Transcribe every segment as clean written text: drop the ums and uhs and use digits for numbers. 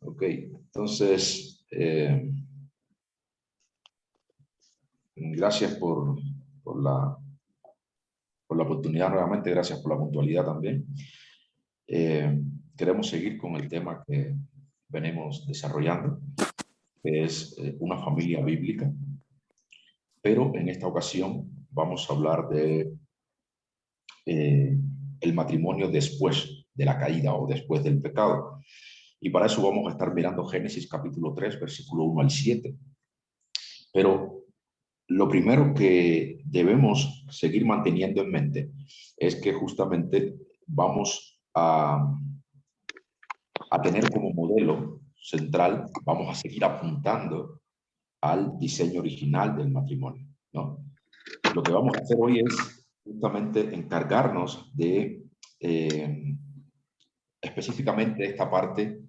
Ok, entonces, gracias por la, por la oportunidad nuevamente, gracias por la puntualidad también. Queremos seguir con el tema que venimos desarrollando, que es una familia bíblica, pero en esta ocasión vamos a hablar de el matrimonio después de la caída o después del pecado. Y para eso vamos a estar mirando Génesis capítulo 3, versículo 1 al 7. Pero lo primero que debemos seguir manteniendo en mente es que justamente vamos a tener como modelo central, vamos a seguir apuntando al diseño original del matrimonio, ¿no? Lo que vamos a hacer hoy es justamente encargarnos de específicamente esta parte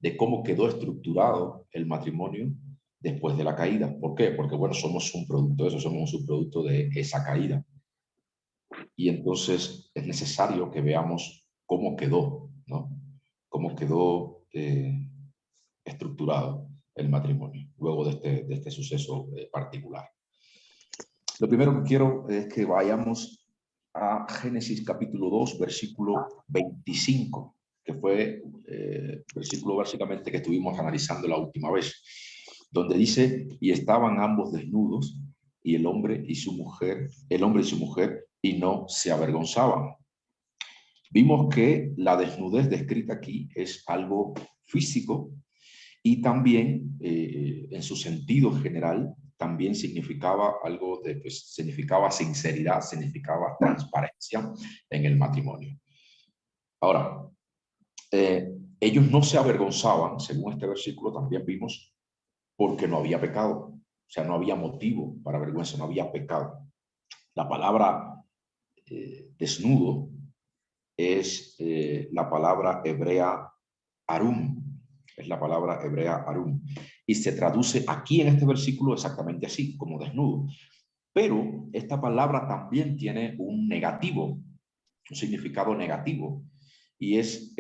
de cómo quedó estructurado el matrimonio después de la caída. ¿Por qué? Porque, bueno, somos un producto de eso, somos un subproducto de esa caída. Y entonces es necesario que veamos cómo quedó, ¿no? Cómo quedó estructurado el matrimonio luego de este suceso particular. Lo primero que quiero es que vayamos a Génesis capítulo 2, versículo 25, que fue el versículo básicamente que estuvimos analizando la última vez, donde dice, y estaban ambos desnudos, y el hombre y su mujer, y no se avergonzaban. Vimos que la desnudez descrita aquí es algo físico y también en su sentido general también significaba algo de, pues, significaba sinceridad, significaba transparencia en el matrimonio. Ahora, ellos no se avergonzaban, según este versículo también vimos, porque no había pecado. O sea, no había motivo para vergüenza, no había pecado. La palabra desnudo es la palabra hebrea arum, es la palabra hebrea arum, y se traduce aquí en este versículo exactamente así, como desnudo. Pero esta palabra también tiene un negativo, un significado negativo, y es,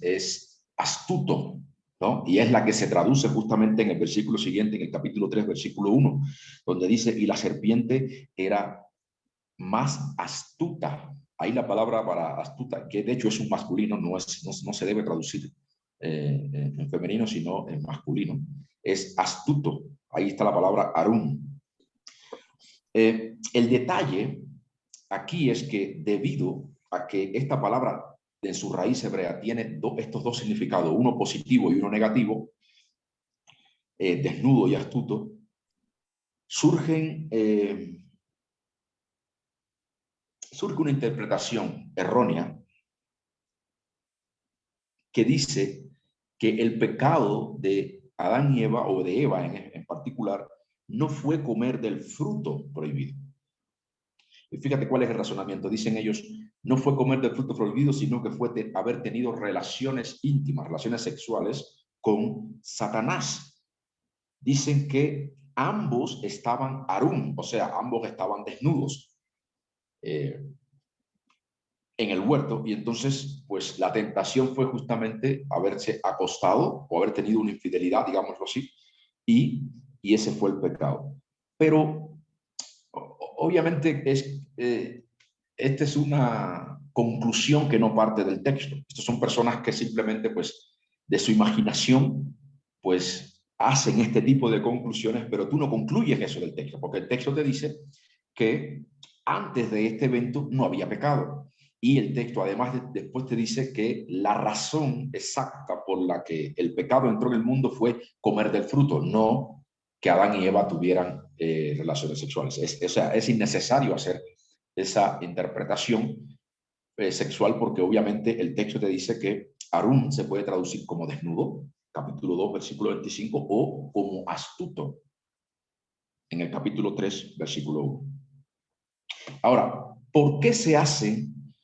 es astuto, ¿no? Y es la que se traduce justamente en el versículo siguiente, en el capítulo 3, versículo 1, donde dice, y la serpiente era más astuta. Ahí la palabra para astuta, que de hecho es un masculino, no se debe traducir en femenino, sino en masculino. Es astuto. Ahí está la palabra arum. El detalle aquí es que debido a que esta palabra en su raíz hebrea tiene estos dos significados, uno positivo y uno negativo, desnudo y astuto, surge una interpretación errónea que dice que el pecado de Adán y Eva, o de Eva en particular, no fue comer del fruto prohibido. Y fíjate cuál es el razonamiento. Dicen ellos, no fue comer del fruto prohibido, sino que fue haber tenido relaciones íntimas, relaciones sexuales con Satanás. Dicen que ambos estaban arum, o sea, ambos estaban desnudos en el huerto, y entonces pues la tentación fue justamente haberse acostado o haber tenido una infidelidad, digámoslo así, y ese fue el pecado. Pero obviamente esta es una conclusión que no parte del texto. Estos son personas que simplemente pues de su imaginación pues hacen este tipo de conclusiones, pero tú no concluyes eso del texto, porque el texto te dice que antes de este evento no había pecado. Y el texto además después te dice que la razón exacta por la que el pecado entró en el mundo fue comer del fruto, no que Adán y Eva tuvieran relaciones sexuales. O sea, es innecesario hacer esa interpretación sexual porque obviamente el texto te dice que Arum se puede traducir como desnudo, capítulo 2, versículo 25, o como astuto, en el capítulo 3, versículo 1. Ahora, ¿por qué se hacen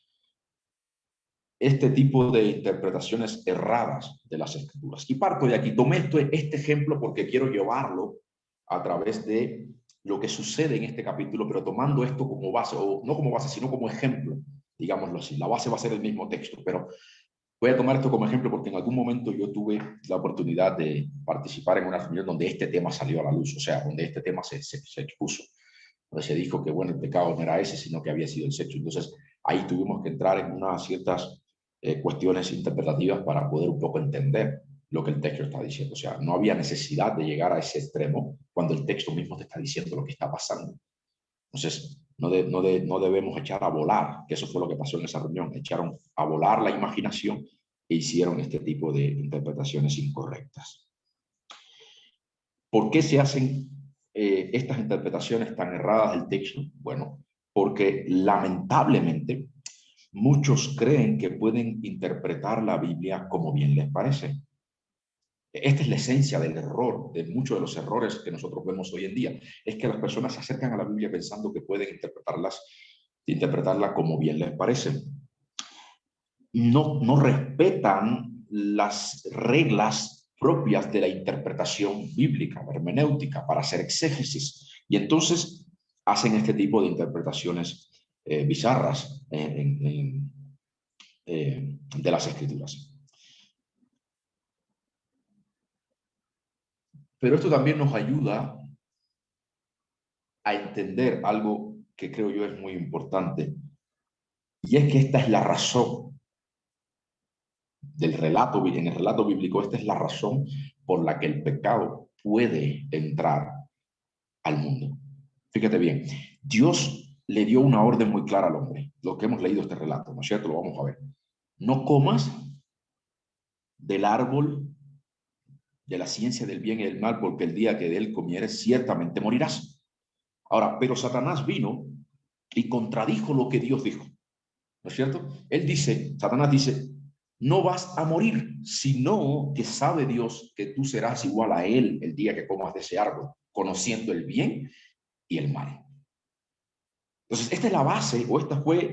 este tipo de interpretaciones erradas de las escrituras? Y parto de aquí. Tomé este ejemplo porque quiero llevarlo a través de lo que sucede en este capítulo, pero tomando esto como base, o no como base, sino como ejemplo, digámoslo así. La base va a ser el mismo texto, pero Voy a tomar esto como ejemplo porque en algún momento yo tuve la oportunidad de participar en una reunión donde este tema salió a la luz, o sea, donde este tema se expuso, donde se dijo que, bueno, el pecado no era ese, sino que había sido el sexo. Entonces, ahí tuvimos que entrar en unas ciertas cuestiones interpretativas para poder un poco entender lo que el texto está diciendo. O sea, no había necesidad de llegar a ese extremo cuando el texto mismo te está diciendo lo que está pasando. Entonces, no debemos echar a volar, que eso fue lo que pasó en esa reunión. Echaron a volar la imaginación e hicieron este tipo de interpretaciones incorrectas. ¿Por qué se hacen estas interpretaciones tan erradas del texto? Bueno, porque lamentablemente muchos creen que pueden interpretar la Biblia como bien les parece. Esta es la esencia del error, de muchos de los errores que nosotros vemos hoy en día. Es que las personas se acercan a la Biblia pensando que pueden interpretarla como bien les parece. No respetan las reglas propias de la interpretación bíblica, la hermenéutica, para hacer exégesis. Y entonces hacen este tipo de interpretaciones bizarras de las Escrituras. Pero esto también nos ayuda a entender algo que creo yo es muy importante, y es que esta es la razón del relato, en el relato bíblico, esta es la razón por la que el pecado puede entrar al mundo. Fíjate bien, Dios le dio una orden muy clara al hombre, lo que hemos leído este relato, ¿no es cierto? Lo vamos a ver. No comas del árbol de la ciencia del bien y del mal, porque el día que de él comieres, ciertamente morirás. Ahora, pero Satanás vino y contradijo lo que Dios dijo, ¿no es cierto? Satanás dice, no vas a morir, sino que sabe Dios que tú serás igual a él el día que comas de ese árbol, conociendo el bien y el mal. Entonces, esta es la base, o esta fue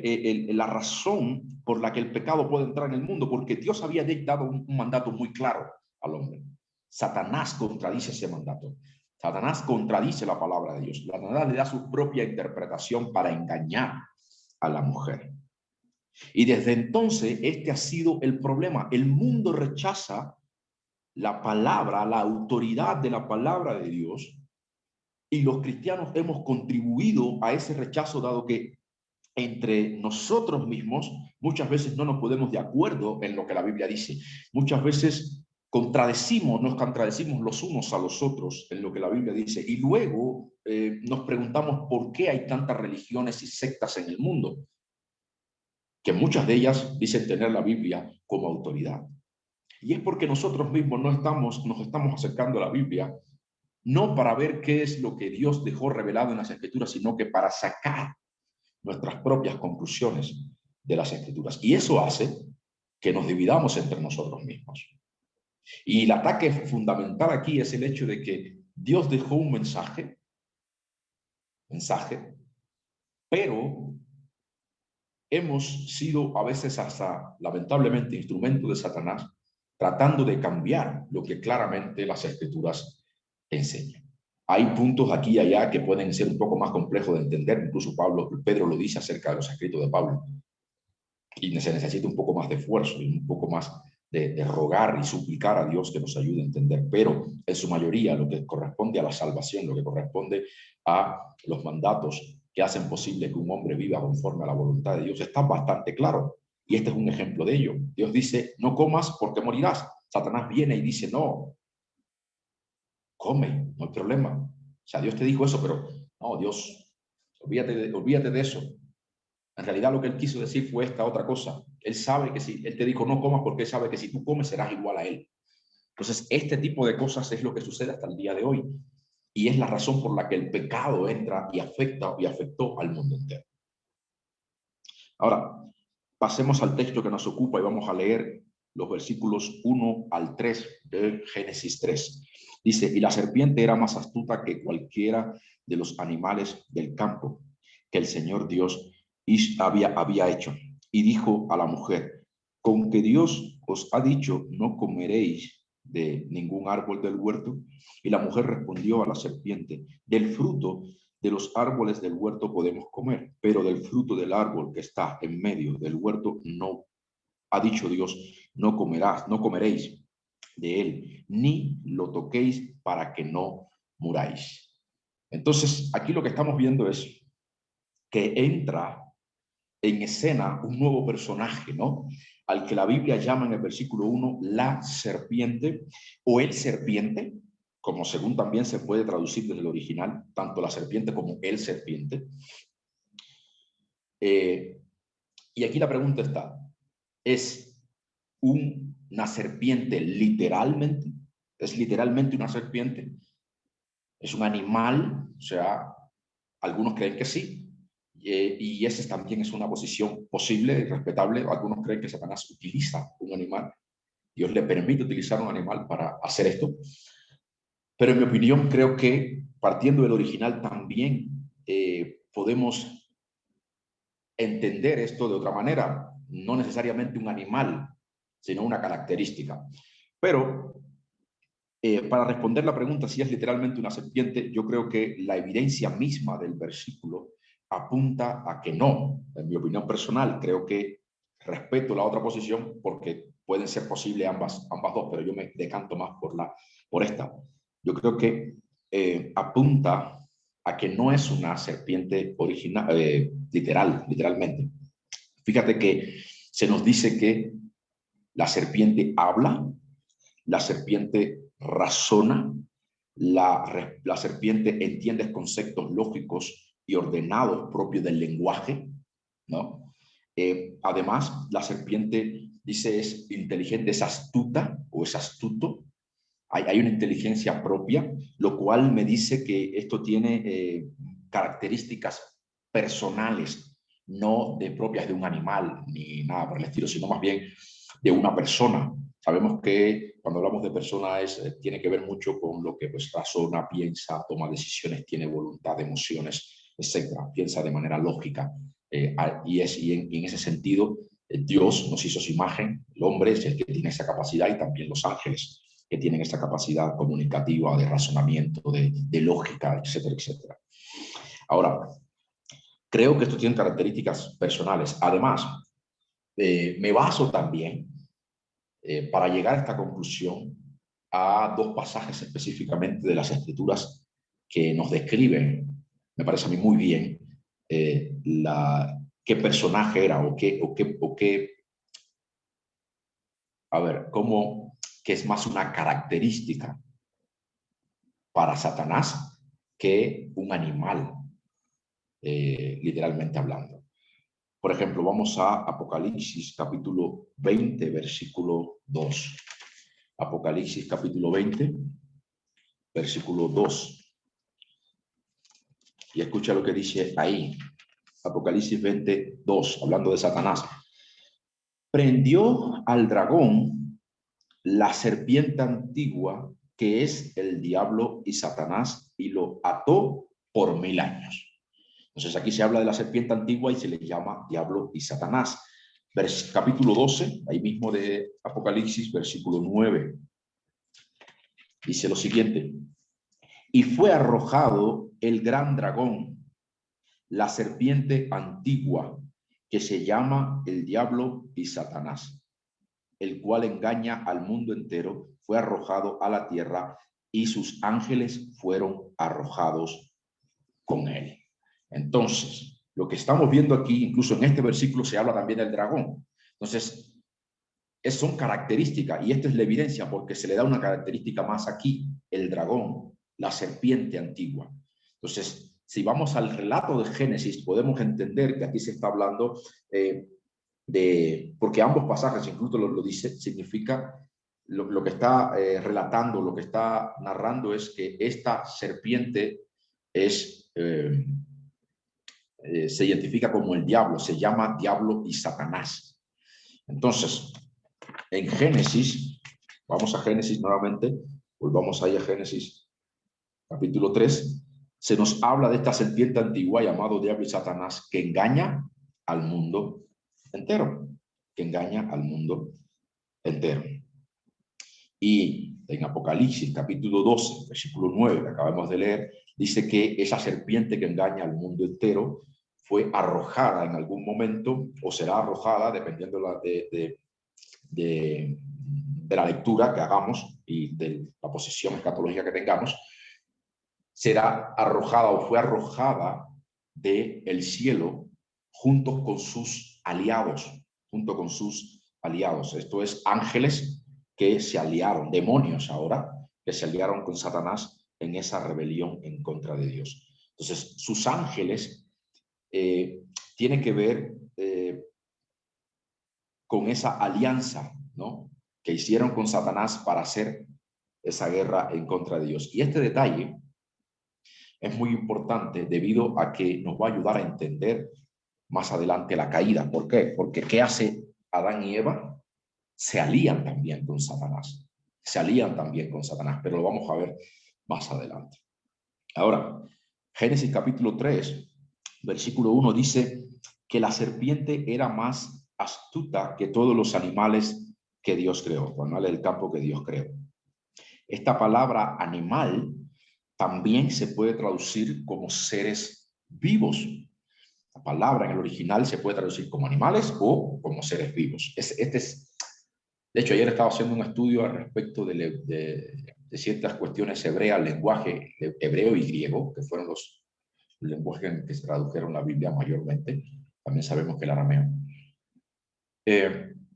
la razón por la que el pecado puede entrar en el mundo, porque Dios había dictado un mandato muy claro al hombre. Satanás contradice ese mandato. Satanás contradice la palabra de Dios. Satanás le da su propia interpretación para engañar a la mujer. Y desde entonces, este ha sido el problema. El mundo rechaza la palabra, la autoridad de la palabra de Dios, y los cristianos hemos contribuido a ese rechazo, dado que entre nosotros mismos muchas veces no nos ponemos de acuerdo en lo que la Biblia dice. Muchas veces nos contradecimos los unos a los otros en lo que la Biblia dice, y luego nos preguntamos por qué hay tantas religiones y sectas en el mundo, que muchas de ellas dicen tener la Biblia como autoridad. Y es porque nosotros mismos nos estamos acercando a la Biblia no para ver qué es lo que Dios dejó revelado en las Escrituras, sino que para sacar nuestras propias conclusiones de las Escrituras. Y eso hace que nos dividamos entre nosotros mismos. Y el ataque fundamental aquí es el hecho de que Dios dejó un mensaje, pero hemos sido a veces hasta, lamentablemente, instrumento de Satanás, tratando de cambiar lo que claramente las Escrituras enseñan. Hay puntos aquí y allá que pueden ser un poco más complejos de entender, incluso Pedro lo dice acerca de los escritos de Pablo, y se necesita un poco más de esfuerzo y un poco más de rogar y suplicar a Dios que nos ayude a entender, pero en su mayoría lo que corresponde a la salvación, lo que corresponde a los mandatos que hacen posible que un hombre viva conforme a la voluntad de Dios, está bastante claro. Y este es un ejemplo de ello. Dios dice, no comas porque morirás. Satanás viene y dice, no, come, no hay problema. O sea, Dios te dijo eso, pero no, Dios, olvídate de eso. En realidad lo que él quiso decir fue esta otra cosa. Él sabe que si él te dijo no comas, porque él sabe que si tú comes serás igual a él. Entonces, este tipo de cosas es lo que sucede hasta el día de hoy. Y es la razón por la que el pecado entra y afecta y afectó al mundo entero. Ahora, pasemos al texto que nos ocupa y vamos a leer los versículos 1 al 3 de Génesis 3. Dice, y la serpiente era más astuta que cualquiera de los animales del campo que el Señor Dios había hecho. Y dijo a la mujer, con que Dios os ha dicho, no comeréis de ningún árbol del huerto. Y la mujer respondió a la serpiente, del fruto de los árboles del huerto podemos comer, pero del fruto del árbol que está en medio del huerto no ha dicho Dios, no comeréis de él, ni lo toquéis para que no muráis. Entonces, aquí lo que estamos viendo es que entra en escena un nuevo personaje, ¿no? Al que la Biblia llama en el versículo 1 la serpiente o el serpiente, como según también se puede traducir desde el original, tanto la serpiente como el serpiente. Y aquí la pregunta está, ¿es una serpiente literalmente? ¿Es literalmente una serpiente? ¿Es un animal? O sea, algunos creen que sí. Y esa también es una posición posible y respetable. Algunos creen que Satanás utiliza un animal. Dios le permite utilizar un animal para hacer esto. Pero en mi opinión, creo que partiendo del original también podemos entender esto de otra manera. No necesariamente un animal, sino una característica. Pero para responder la pregunta si es literalmente una serpiente, yo creo que la evidencia misma del versículo apunta a que no. En mi opinión personal, creo que respeto la otra posición porque pueden ser posibles ambas dos, pero yo me decanto más por esta. Yo creo que apunta a que no es una serpiente original, literalmente. Fíjate que se nos dice que la serpiente habla, la serpiente razona, la serpiente entiende conceptos lógicos y ordenados propios del lenguaje, ¿no? Además, la serpiente dice es inteligente, es astuta o es astuto. Hay una inteligencia propia, lo cual me dice que esto tiene características personales, no de propias de un animal ni nada por el estilo, sino más bien de una persona. Sabemos que cuando hablamos de persona tiene que ver mucho con lo que pues, razona, piensa, toma decisiones, tiene voluntad, emociones, etcétera. Piensa de manera lógica. Y en ese sentido, Dios nos hizo su imagen, el hombre es el que tiene esa capacidad y también los ángeles que tienen esa capacidad comunicativa, de razonamiento, de lógica, etcétera, etcétera. Ahora, creo que esto tiene características personales. Además, me baso también para llegar a esta conclusión a dos pasajes específicamente de las Escrituras que nos describen, me parece a mí muy bien, qué personaje era a ver, que es más una característica para Satanás que un animal, literalmente hablando. Por ejemplo, vamos a Apocalipsis capítulo 20, versículo 2. Apocalipsis capítulo 20, versículo 2. Y escucha lo que dice ahí. Apocalipsis 20, 2, hablando de Satanás. Prendió al dragón, la serpiente antigua, que es el diablo y Satanás, y lo ató por 1000 años. Entonces aquí se habla de la serpiente antigua y se le llama diablo y Satanás. Capítulo 12, ahí mismo de Apocalipsis, versículo 9. Dice lo siguiente: y fue arrojado el gran dragón, la serpiente antigua, que se llama el diablo y Satanás, el cual engaña al mundo entero, fue arrojado a la tierra y sus ángeles fueron arrojados con él. Entonces, lo que estamos viendo aquí, incluso en este versículo se habla también del dragón. Entonces, son características, y esta es la evidencia porque se le da una característica más aquí, el dragón, la serpiente antigua. Entonces, si vamos al relato de Génesis, podemos entender que aquí se está hablando porque ambos pasajes, incluso lo dice, significa lo que está relatando, lo que está narrando es que esta serpiente se identifica como el diablo, se llama diablo y Satanás. Entonces, en Génesis, vamos a Génesis nuevamente, volvamos ahí a Génesis capítulo 3, se nos habla de esta serpiente antigua llamado diablo y Satanás que engaña al mundo entero, que engaña al mundo entero. Y en Apocalipsis capítulo 12, versículo 9, que acabamos de leer, dice que esa serpiente que engaña al mundo entero fue arrojada en algún momento o será arrojada, dependiendo de la lectura que hagamos y de la posición escatológica que tengamos, será arrojada o fue arrojada del cielo junto con sus aliados, Esto es ángeles que se aliaron, demonios ahora, que se aliaron con Satanás en esa rebelión en contra de Dios. Entonces, sus ángeles tienen que ver con esa alianza, ¿no?, que hicieron con Satanás para hacer esa guerra en contra de Dios. Y este detalle es muy importante debido a que nos va a ayudar a entender más adelante la caída. ¿Por qué? Porque ¿qué hace Adán y Eva? Se alían también con Satanás. Pero lo vamos a ver más adelante. Ahora, Génesis capítulo 3, versículo 1 dice que la serpiente era más astuta que todos los animales que Dios creó, los animales del campo que Dios creó. Esta palabra animal también se puede traducir como seres vivos. La palabra en el original se puede traducir como animales o como seres vivos. De hecho, ayer estaba haciendo un estudio al respecto de ciertas cuestiones hebreas, lenguaje hebreo y griego, que fueron los lenguajes en que se tradujeron la Biblia mayormente. También sabemos que el arameo.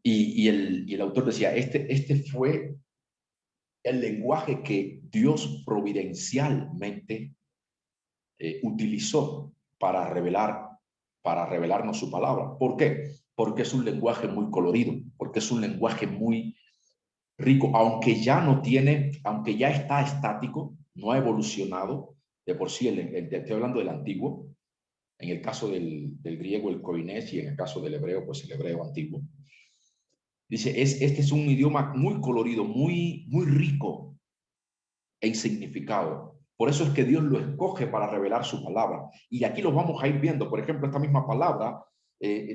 Y el autor decía, este fue el lenguaje que Dios providencialmente utilizó para revelarnos su palabra. ¿Por qué? Porque es un lenguaje muy colorido, porque es un lenguaje muy rico, aunque ya está estático, no ha evolucionado de por sí. Estoy hablando del antiguo, en el caso del griego el koinés y en el caso del hebreo, pues el hebreo antiguo. Dice, este es un idioma muy colorido, muy rico en significado. Por eso es que Dios lo escoge para revelar su palabra. Y aquí lo vamos a ir viendo. Por ejemplo, esta misma palabra,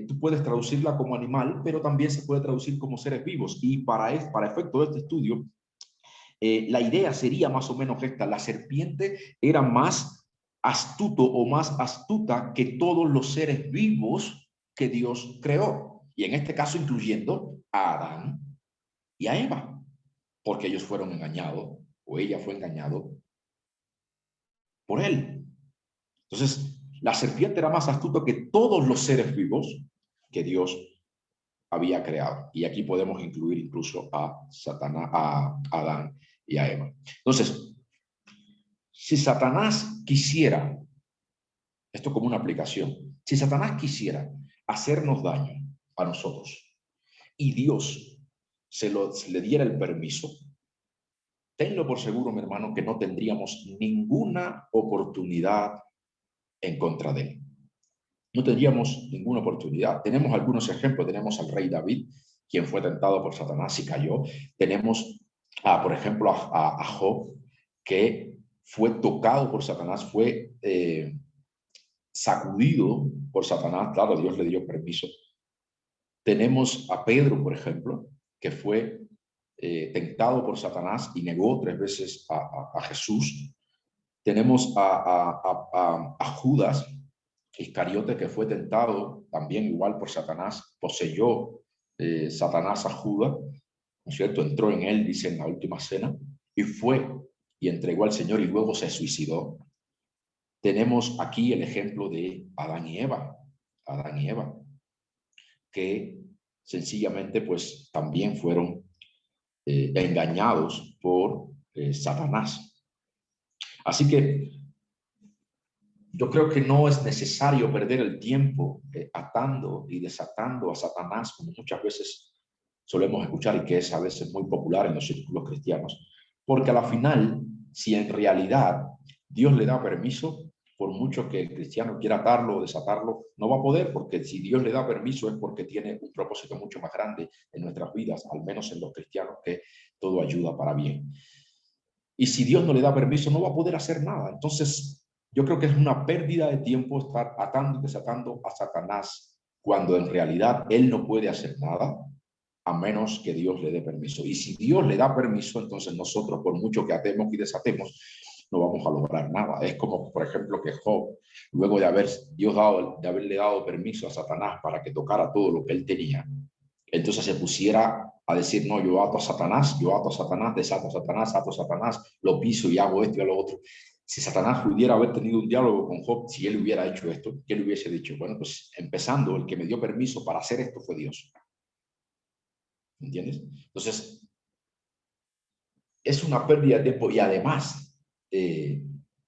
tú puedes traducirla como animal, pero también se puede traducir como seres vivos. Y para efecto de este estudio, la idea sería más o menos esta. La serpiente era más astuto o más astuta que todos los seres vivos que Dios creó. Y en este caso incluyendo a Adán y a Eva, porque ellos fueron engañados, o ella fue engañado por él. Entonces, la serpiente era más astuta que todos los seres vivos que Dios había creado. Y aquí podemos incluir incluso a Satanás, a Adán y a Eva. Entonces, si Satanás quisiera, esto como una aplicación, si Satanás quisiera hacernos daño a nosotros y Dios se le diera el permiso, tenlo por seguro, mi hermano, que no tendríamos ninguna oportunidad en contra de él. No tendríamos ninguna oportunidad. Tenemos algunos ejemplos. Tenemos al rey David, quien fue tentado por Satanás y cayó. Tenemos, por ejemplo, a Job, que fue tocado por Satanás, fue sacudido por Satanás. Claro, Dios le dio permiso. Tenemos a Pedro, por ejemplo, que fue tentado por Satanás y negó 3 veces a Jesús. Tenemos a Judas Iscariote, que fue tentado también igual por Satanás. Poseyó Satanás a Judas, ¿no es cierto? Entró en él, dice en la última cena, y fue y entregó al Señor y luego se suicidó. Tenemos aquí el ejemplo de Adán y Eva, que sencillamente pues también fueron engañados por Satanás. Así que yo creo que no es necesario perder el tiempo atando y desatando a Satanás, como muchas veces solemos escuchar y que es a veces muy popular en los círculos cristianos, porque a la final, si en realidad Dios le da permiso, por mucho que el cristiano quiera atarlo o desatarlo, no va a poder, porque si Dios le da permiso es porque tiene un propósito mucho más grande en nuestras vidas, al menos en los cristianos, que todo ayuda para bien. Y si Dios no le da permiso, no va a poder hacer nada. Entonces, yo creo que es una pérdida de tiempo estar atando y desatando a Satanás cuando en realidad él no puede hacer nada a menos que Dios le dé permiso. Y si Dios le da permiso, entonces nosotros, por mucho que atemos y desatemos, no vamos a lograr nada. Es como, por ejemplo, que Job, luego de haberle dado permiso a Satanás para que tocara todo lo que él tenía, entonces se pusiera a decir, no, yo ato a Satanás, desato a Satanás, lo piso y hago esto y lo otro. Si Satanás pudiera haber tenido un diálogo con Job, si él hubiera hecho esto, ¿qué le hubiese dicho? Bueno, pues empezando, el que me dio permiso para hacer esto fue Dios. ¿Entiendes? Entonces, es una pérdida de tiempo y además es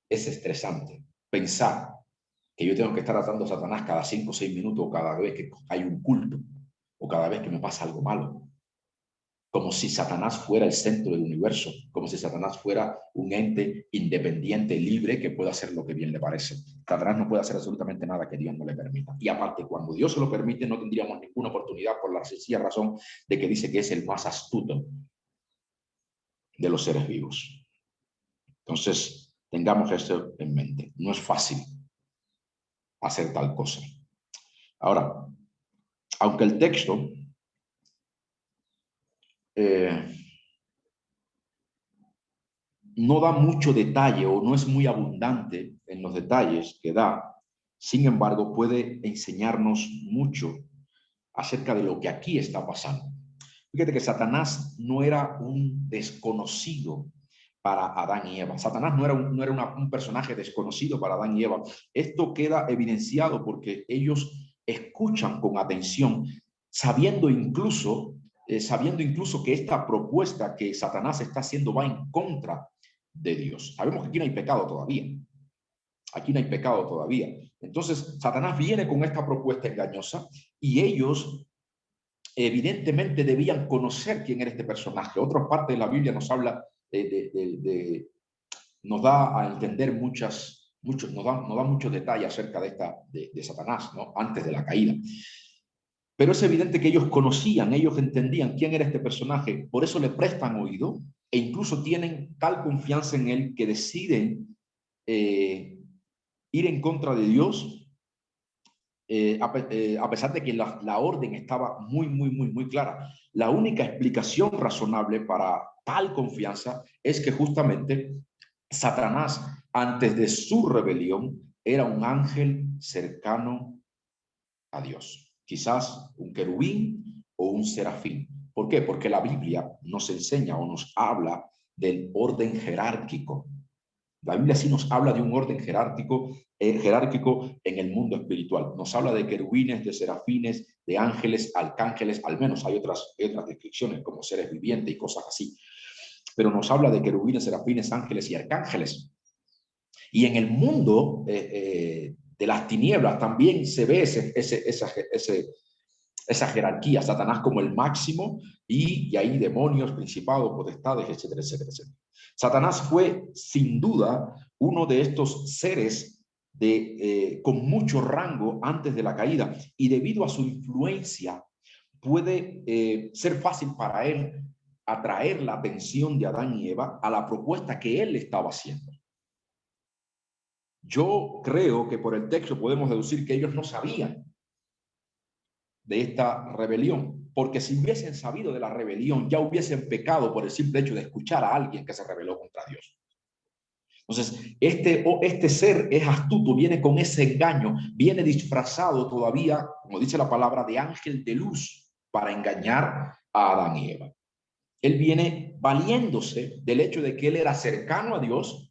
estresante pensar que yo tengo que estar atando a Satanás cada 5 o 6 minutos o cada vez que hay un culto o cada vez que me pasa algo malo. Como si Satanás fuera el centro del universo, como si Satanás fuera un ente independiente, libre, que pueda hacer lo que bien le parece. Satanás no puede hacer absolutamente nada que Dios no le permita. Y aparte, cuando Dios se lo permite, no tendríamos ninguna oportunidad por la sencilla razón de que dice que es el más astuto de los seres vivos. Entonces, tengamos esto en mente. No es fácil hacer tal cosa. Ahora, aunque el texto no da mucho detalle o no es muy abundante en los detalles que da, sin embargo, puede enseñarnos mucho acerca de lo que aquí está pasando. Fíjate que Satanás no era un desconocido para Adán y Eva. Satanás no era un personaje desconocido para Adán y Eva. Esto queda evidenciado porque ellos escuchan con atención, sabiendo incluso que esta propuesta que Satanás está haciendo va en contra de Dios. Sabemos que aquí no hay pecado todavía. Aquí no hay pecado todavía. Entonces, Satanás viene con esta propuesta engañosa y ellos evidentemente debían conocer quién era este personaje. Otra parte de la Biblia nos habla nos da a entender nos da muchos detalles acerca de Satanás, ¿no? Antes de la caída. Pero es evidente que ellos conocían, ellos entendían quién era este personaje, por eso le prestan oído e incluso tienen tal confianza en él que deciden ir en contra de Dios, a pesar de que la orden estaba muy clara. La única explicación razonable para tal confianza es que justamente Satanás, antes de su rebelión, era un ángel cercano a Dios. Quizás un querubín o un serafín. ¿Por qué? Porque la Biblia nos enseña o nos habla del orden jerárquico. La Biblia sí nos habla de un orden jerárquico en el mundo espiritual. Nos habla de querubines, de serafines, de ángeles, arcángeles, al menos hay otras descripciones como seres vivientes y cosas así. Pero nos habla de querubines, serafines, ángeles y arcángeles. Y en el mundo de las tinieblas también se ve esa jerarquía, Satanás como el máximo y ahí demonios, principados, potestades, etcétera, etcétera, etcétera. Satanás fue sin duda uno de estos seres con mucho rango antes de la caída y debido a su influencia puede ser fácil para él atraer la atención de Adán y Eva a la propuesta que él estaba haciendo. Yo creo que por el texto podemos deducir que ellos no sabían de esta rebelión, porque si hubiesen sabido de la rebelión, ya hubiesen pecado por el simple hecho de escuchar a alguien que se rebeló contra Dios. Entonces, este ser es astuto, viene con ese engaño, viene disfrazado todavía, como dice la palabra, de ángel de luz para engañar a Adán y Eva. Él viene valiéndose del hecho de que él era cercano a Dios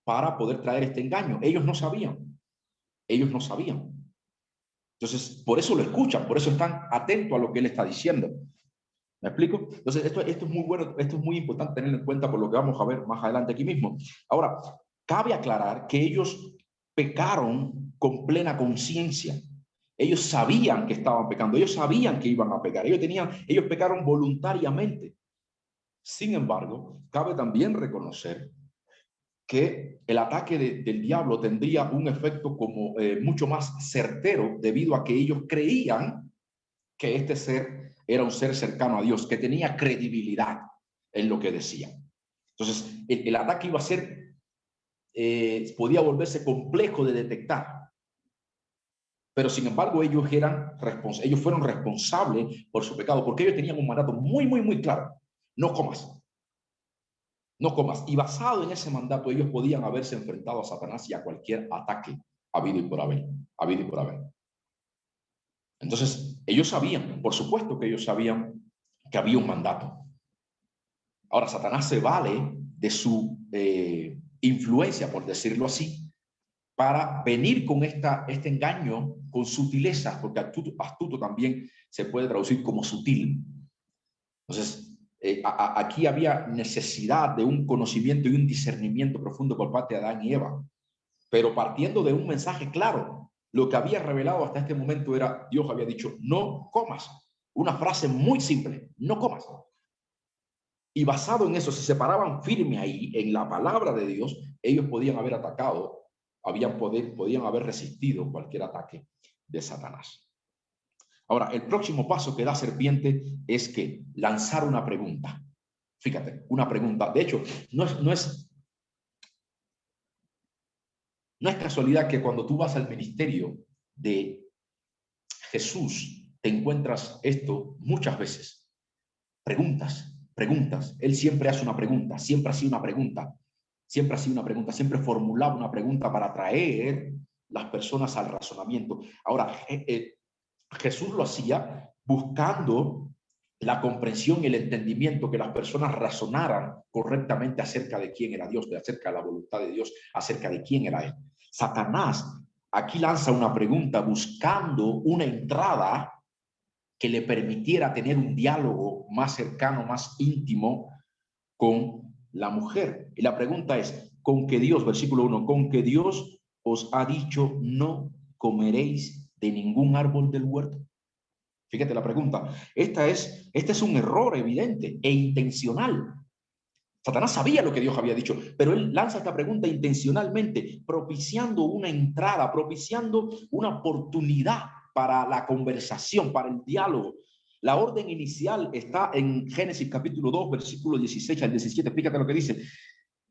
para poder traer este engaño. Ellos no sabían. Ellos no sabían. Entonces, por eso lo escuchan, por eso están atentos a lo que él está diciendo. ¿Me explico? Entonces, esto es muy bueno, esto es muy importante tenerlo en cuenta por lo que vamos a ver más adelante aquí mismo. Ahora, cabe aclarar que ellos pecaron con plena conciencia. Ellos sabían que estaban pecando, ellos sabían que iban a pecar, ellos pecaron voluntariamente. Sin embargo, cabe también reconocer que el ataque del diablo tendría un efecto como mucho más certero debido a que ellos creían que este ser era un ser cercano a Dios, que tenía credibilidad en lo que decía. Entonces, el ataque iba a ser, podía volverse complejo de detectar. Pero sin embargo, ellos fueron responsables por su pecado, porque ellos tenían un mandato muy claro: no comas. No comas. Y basado en ese mandato, ellos podían haberse enfrentado a Satanás y a cualquier ataque habido y por haber. Entonces, ellos sabían, por supuesto que ellos sabían que había un mandato. Ahora, Satanás se vale de su influencia, por decirlo así, para venir con este engaño con sutileza, porque astuto también se puede traducir como sutil. Entonces, aquí había necesidad de un conocimiento y un discernimiento profundo por parte de Adán y Eva, pero partiendo de un mensaje claro. Lo que había revelado hasta este momento era, Dios había dicho, no comas. Una frase muy simple, no comas. Y basado en eso, si se paraban firme ahí, en la palabra de Dios, ellos podían haber atacado, podían haber resistido cualquier ataque de Satanás. Ahora, el próximo paso que da serpiente es que lanzar una pregunta. Fíjate, una pregunta. De hecho, no es casualidad que cuando tú vas al ministerio de Jesús, te encuentras esto muchas veces. Preguntas. Él siempre hace una pregunta, siempre ha sido una pregunta, siempre formulaba una pregunta para atraer las personas al razonamiento. Ahora, Jesús lo hacía buscando la comprensión y el entendimiento, que las personas razonaran correctamente acerca de quién era Dios, acerca de la voluntad de Dios, acerca de quién era Él. Satanás aquí lanza una pregunta buscando una entrada que le permitiera tener un diálogo más cercano, más íntimo con la mujer. Y la pregunta es, ¿con que Dios, versículo 1, con que Dios os ha dicho no comeréis de ningún árbol del huerto? Fíjate la pregunta. Este es un error evidente e intencional. Satanás sabía lo que Dios había dicho, pero él lanza esta pregunta intencionalmente, propiciando una entrada, propiciando una oportunidad para la conversación, para el diálogo. La orden inicial está en Génesis capítulo 2, versículo 16 al 17. Fíjate lo que dice.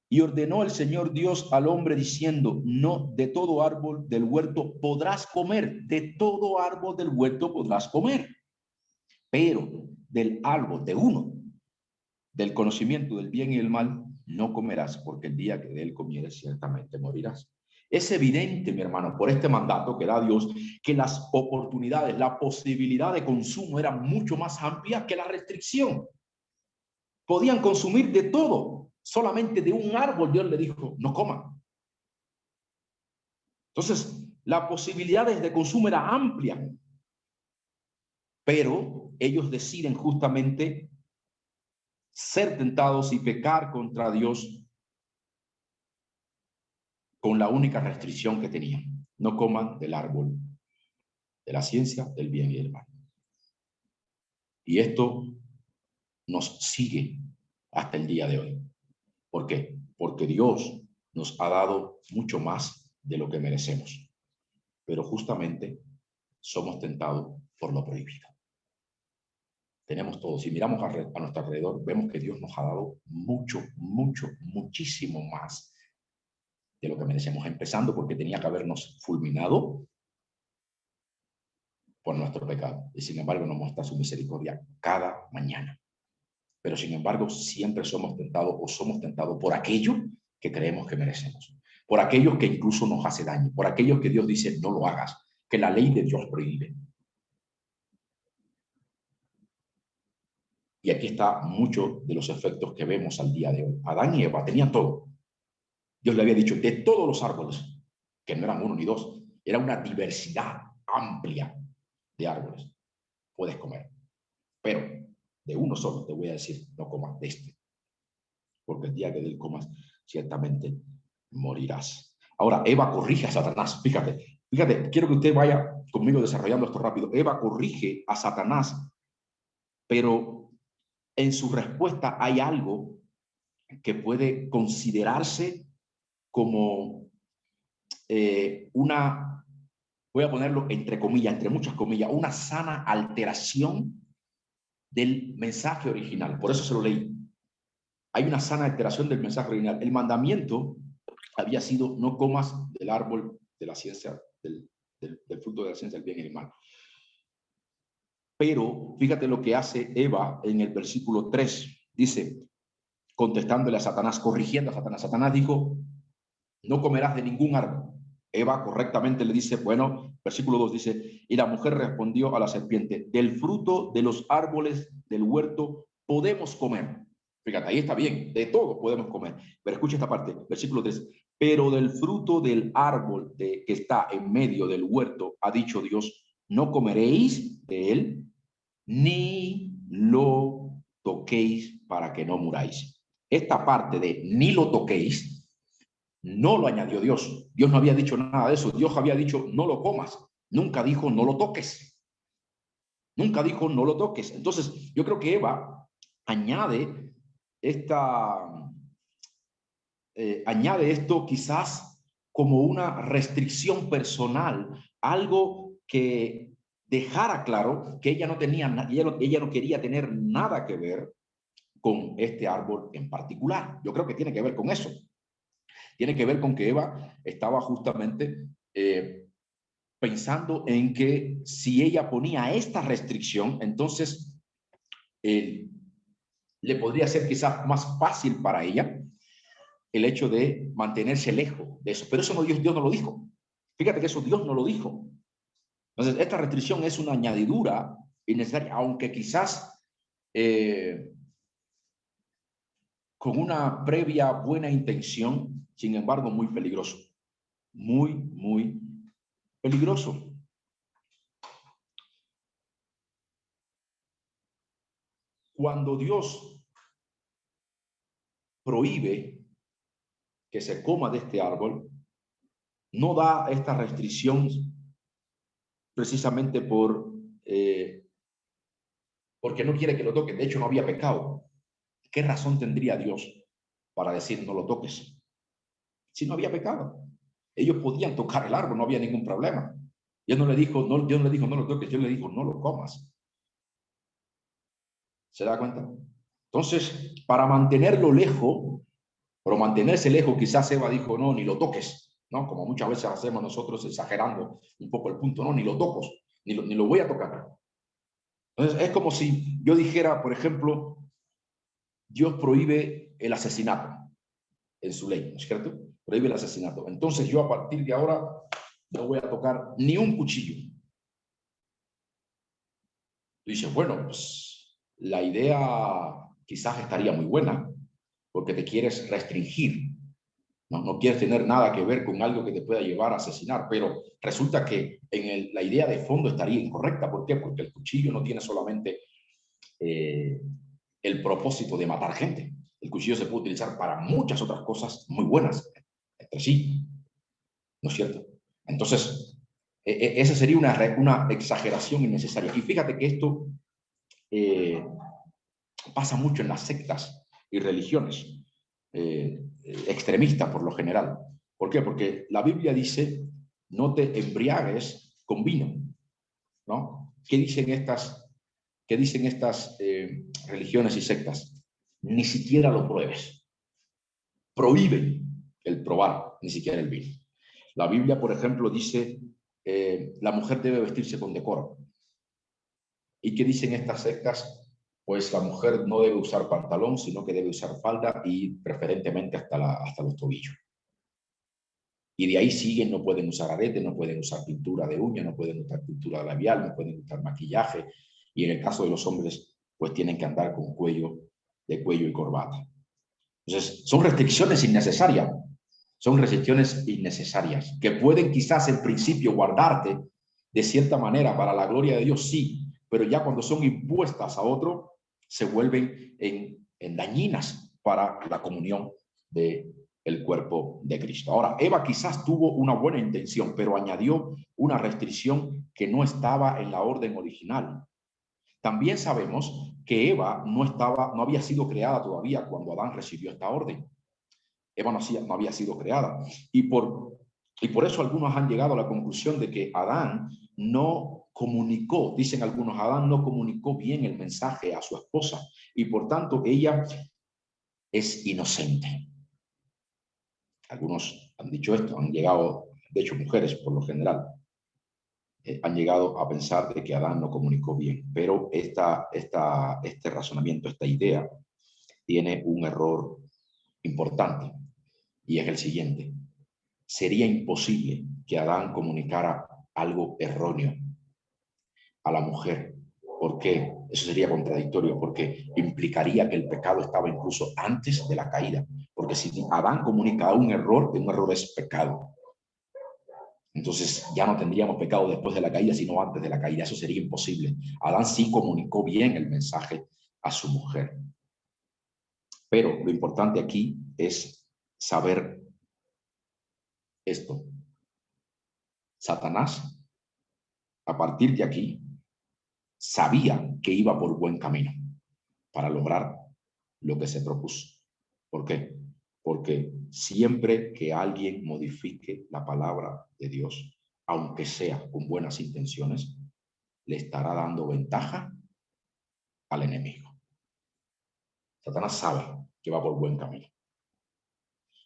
Y ordenó el Señor Dios al hombre diciendo, no de todo árbol del huerto podrás comer, de todo árbol del huerto podrás comer, pero del árbol de uno, del conocimiento del bien y el mal, no comerás, porque el día que de él comieres ciertamente morirás. Es evidente, mi hermano, por este mandato que da Dios, que las oportunidades, la posibilidad de consumo era mucho más amplia que la restricción. Podían consumir de todo, solamente de un árbol Dios le dijo, no coman. Entonces, las posibilidades de consumo era amplia, pero ellos deciden justamente ser tentados y pecar contra Dios con la única restricción que tenían. No coman del árbol de la ciencia del bien y del mal. Y esto nos sigue hasta el día de hoy. ¿Por qué? Porque Dios nos ha dado mucho más de lo que merecemos. Pero justamente somos tentados por lo prohibido. Tenemos todo. Si miramos a nuestro alrededor, vemos que Dios nos ha dado muchísimo más de lo que merecemos. Empezando porque tenía que habernos fulminado por nuestro pecado. Y sin embargo nos muestra su misericordia cada mañana. Pero sin embargo siempre somos tentados por aquello que creemos que merecemos. Por aquellos que incluso nos hace daño. Por aquellos que Dios dice no lo hagas. Que la ley de Dios prohíbe. Y aquí está mucho de los efectos que vemos al día de hoy. Adán y Eva tenían todo. Dios le había dicho de todos los árboles, que no eran uno ni dos, era una diversidad amplia de árboles. Puedes comer. Pero de uno solo te voy a decir, no comas de este. Porque el día que de él comas, ciertamente morirás. Ahora, Eva corrige a Satanás. Fíjate, quiero que usted vaya conmigo desarrollando esto rápido. Eva corrige a Satanás, pero en su respuesta hay algo que puede considerarse como una, voy a ponerlo entre comillas, entre muchas comillas, una sana alteración del mensaje original. Por eso se lo leí. Hay una sana alteración del mensaje original. El mandamiento había sido no comas del árbol de la ciencia, del fruto de la ciencia del bien y del mal. Pero fíjate lo que hace Eva en el versículo 3. Dice, contestándole a Satanás, corrigiendo a Satanás. Satanás dijo, no comerás de ningún árbol. Eva correctamente le dice, bueno, versículo 2 dice, y la mujer respondió a la serpiente, del fruto de los árboles del huerto podemos comer. Fíjate, ahí está bien, de todo podemos comer. Pero escucha esta parte, versículo 3, pero del fruto del árbol que está en medio del huerto, ha dicho Dios, no comeréis de él, ni lo toquéis para que no muráis. Esta parte de ni lo toquéis, no lo añadió Dios. Dios no había dicho nada de eso. Dios había dicho, no lo comas. Nunca dijo, no lo toques. Nunca dijo, no lo toques. Entonces, yo creo que Eva añade añade esto quizás como una restricción personal, algo que dejara claro que ella no tenía, ella no quería tener nada que ver con este árbol en particular. Yo creo que tiene que ver con eso. Tiene que ver con que Eva estaba justamente pensando en que si ella ponía esta restricción, entonces le podría ser quizás más fácil para ella el hecho de mantenerse lejos de eso. Pero eso no, Dios no lo dijo. Fíjate que eso Dios no lo dijo. Entonces, esta restricción es una añadidura innecesaria, aunque quizás con una previa buena intención, sin embargo, muy peligroso. Muy, muy peligroso. Cuando Dios prohíbe que se coma de este árbol, no da esta restricción precisamente porque no quiere que lo toquen. De hecho, no había pecado. ¿Qué razón tendría Dios para decir no lo toques? Si no había pecado. Ellos podían tocar el árbol, no había ningún problema. Dios no le dijo, no, Dios no le dijo no lo toques, Dios le dijo no lo comas. ¿Se da cuenta? Entonces, para mantenerlo lejos, pero mantenerse lejos, quizás Eva dijo, no, ni lo toques, ¿no? Como muchas veces hacemos nosotros exagerando un poco el punto, no, ni lo toco, ni lo voy a tocar. Entonces, es como si yo dijera, por ejemplo, Dios prohíbe el asesinato en su ley, ¿no es cierto? Prohíbe el asesinato. Entonces, yo a partir de ahora no voy a tocar ni un cuchillo. Tú dices, bueno, pues la idea quizás estaría muy buena, porque te quieres restringir. No quieres tener nada que ver con algo que te pueda llevar a asesinar, pero resulta que la idea de fondo estaría incorrecta. ¿Por qué? Porque el cuchillo no tiene solamente el propósito de matar gente. El cuchillo se puede utilizar para muchas otras cosas muy buenas entre sí, ¿no es cierto? Entonces, esa sería una exageración innecesaria. Y fíjate que esto pasa mucho en las sectas y religiones extremistas por lo general. ¿Por qué? Porque la Biblia dice, no te embriagues con vino, ¿no? ¿Qué dicen estas religiones y sectas? Ni siquiera lo pruebes. Prohíben el probar ni siquiera el vino. La Biblia, por ejemplo, dice, la mujer debe vestirse con decoro. ¿Y qué dicen estas sectas? Pues la mujer no debe usar pantalón, sino que debe usar falda y preferentemente hasta los tobillos. Y de ahí siguen, no pueden usar aretes, no pueden usar pintura de uña, no pueden usar pintura labial, no pueden usar maquillaje. Y en el caso de los hombres, pues tienen que andar con cuello y corbata. Entonces, son restricciones innecesarias. Son restricciones innecesarias que pueden quizás en principio guardarte de cierta manera para la gloria de Dios, sí, pero ya cuando son impuestas a otro, se vuelven en dañinas para la comunión del cuerpo de Cristo. Ahora, Eva quizás tuvo una buena intención, pero añadió una restricción que no estaba en la orden original. También sabemos que Eva no había sido creada todavía cuando Adán recibió esta orden. Eva no había sido creada. Y por eso algunos han llegado a la conclusión de que Adán no comunicó, dicen algunos, Adán no comunicó bien el mensaje a su esposa y por tanto ella es inocente. Algunos han dicho esto, han llegado, de hecho mujeres por lo general, han llegado a pensar de que Adán no comunicó bien, pero este razonamiento, esta idea, tiene un error importante y es el siguiente. Sería imposible que Adán comunicara algo erróneo a la mujer. ¿Por qué? Eso sería contradictorio, porque implicaría que el pecado estaba incluso antes de la caída. Porque si Adán comunica un error es pecado. Entonces ya no tendríamos pecado después de la caída, sino antes de la caída. Eso sería imposible. Adán sí comunicó bien el mensaje a su mujer. Pero lo importante aquí es saber esto. Satanás, a partir de aquí, sabía que iba por buen camino para lograr lo que se propuso. ¿Por qué? Porque siempre que alguien modifique la palabra de Dios, aunque sea con buenas intenciones, le estará dando ventaja al enemigo. Satanás sabe que va por buen camino.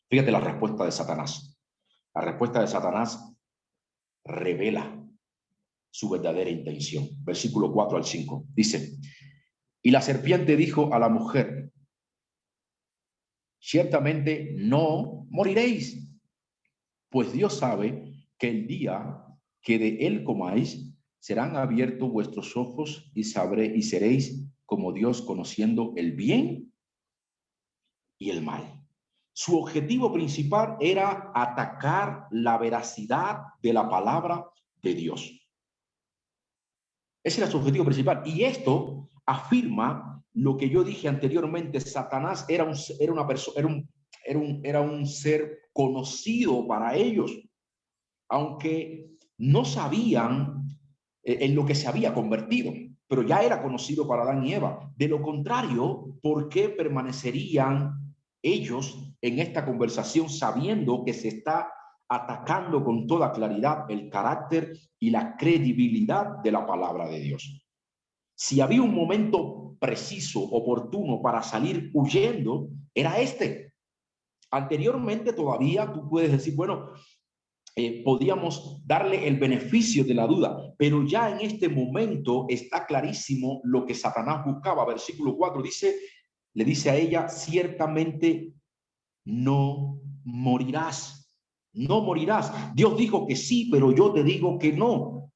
Fíjate la respuesta de Satanás. La respuesta de Satanás revela su verdadera intención. Versículo 4 al 5. Dice, y la serpiente dijo a la mujer, ciertamente no moriréis, pues Dios sabe que el día que de él comáis, serán abiertos vuestros ojos y seréis como Dios, conociendo el bien y el mal. Su objetivo principal era atacar la veracidad de la palabra de Dios. Ese era su objetivo principal. Y esto afirma lo que yo dije anteriormente. Satanás era un ser conocido para ellos, aunque no sabían en lo que se había convertido, pero ya era conocido para Adán y Eva. De lo contrario, ¿por qué permanecerían ellos en esta conversación sabiendo que se está atacando con toda claridad el carácter y la credibilidad de la palabra de Dios? Si había un momento preciso, oportuno para salir huyendo, era este. Anteriormente todavía tú puedes decir, bueno, podíamos darle el beneficio de la duda, pero ya en este momento está clarísimo lo que Satanás buscaba. Versículo 4 dice, le dice a ella, ciertamente no morirás, no morirás. Dios dijo que sí, pero yo te digo que no.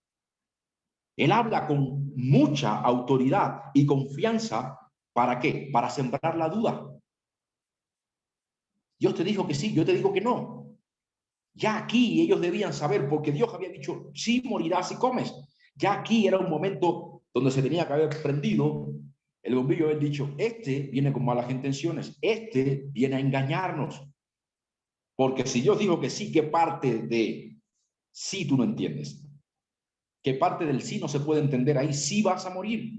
Él habla con mucha autoridad y confianza. ¿Para qué? Para sembrar la duda. Dios te dijo que sí, yo te digo que no. Ya aquí ellos debían saber, porque Dios había dicho, sí morirás si comes. Ya aquí era un momento donde se tenía que haber prendido el bombillo, haber dicho, este viene con malas intenciones, este viene a engañarnos. Porque si Dios dijo que sí, ¿qué parte de sí tú no entiendes? ¿Qué parte del sí no se puede entender ahí? Sí vas a morir.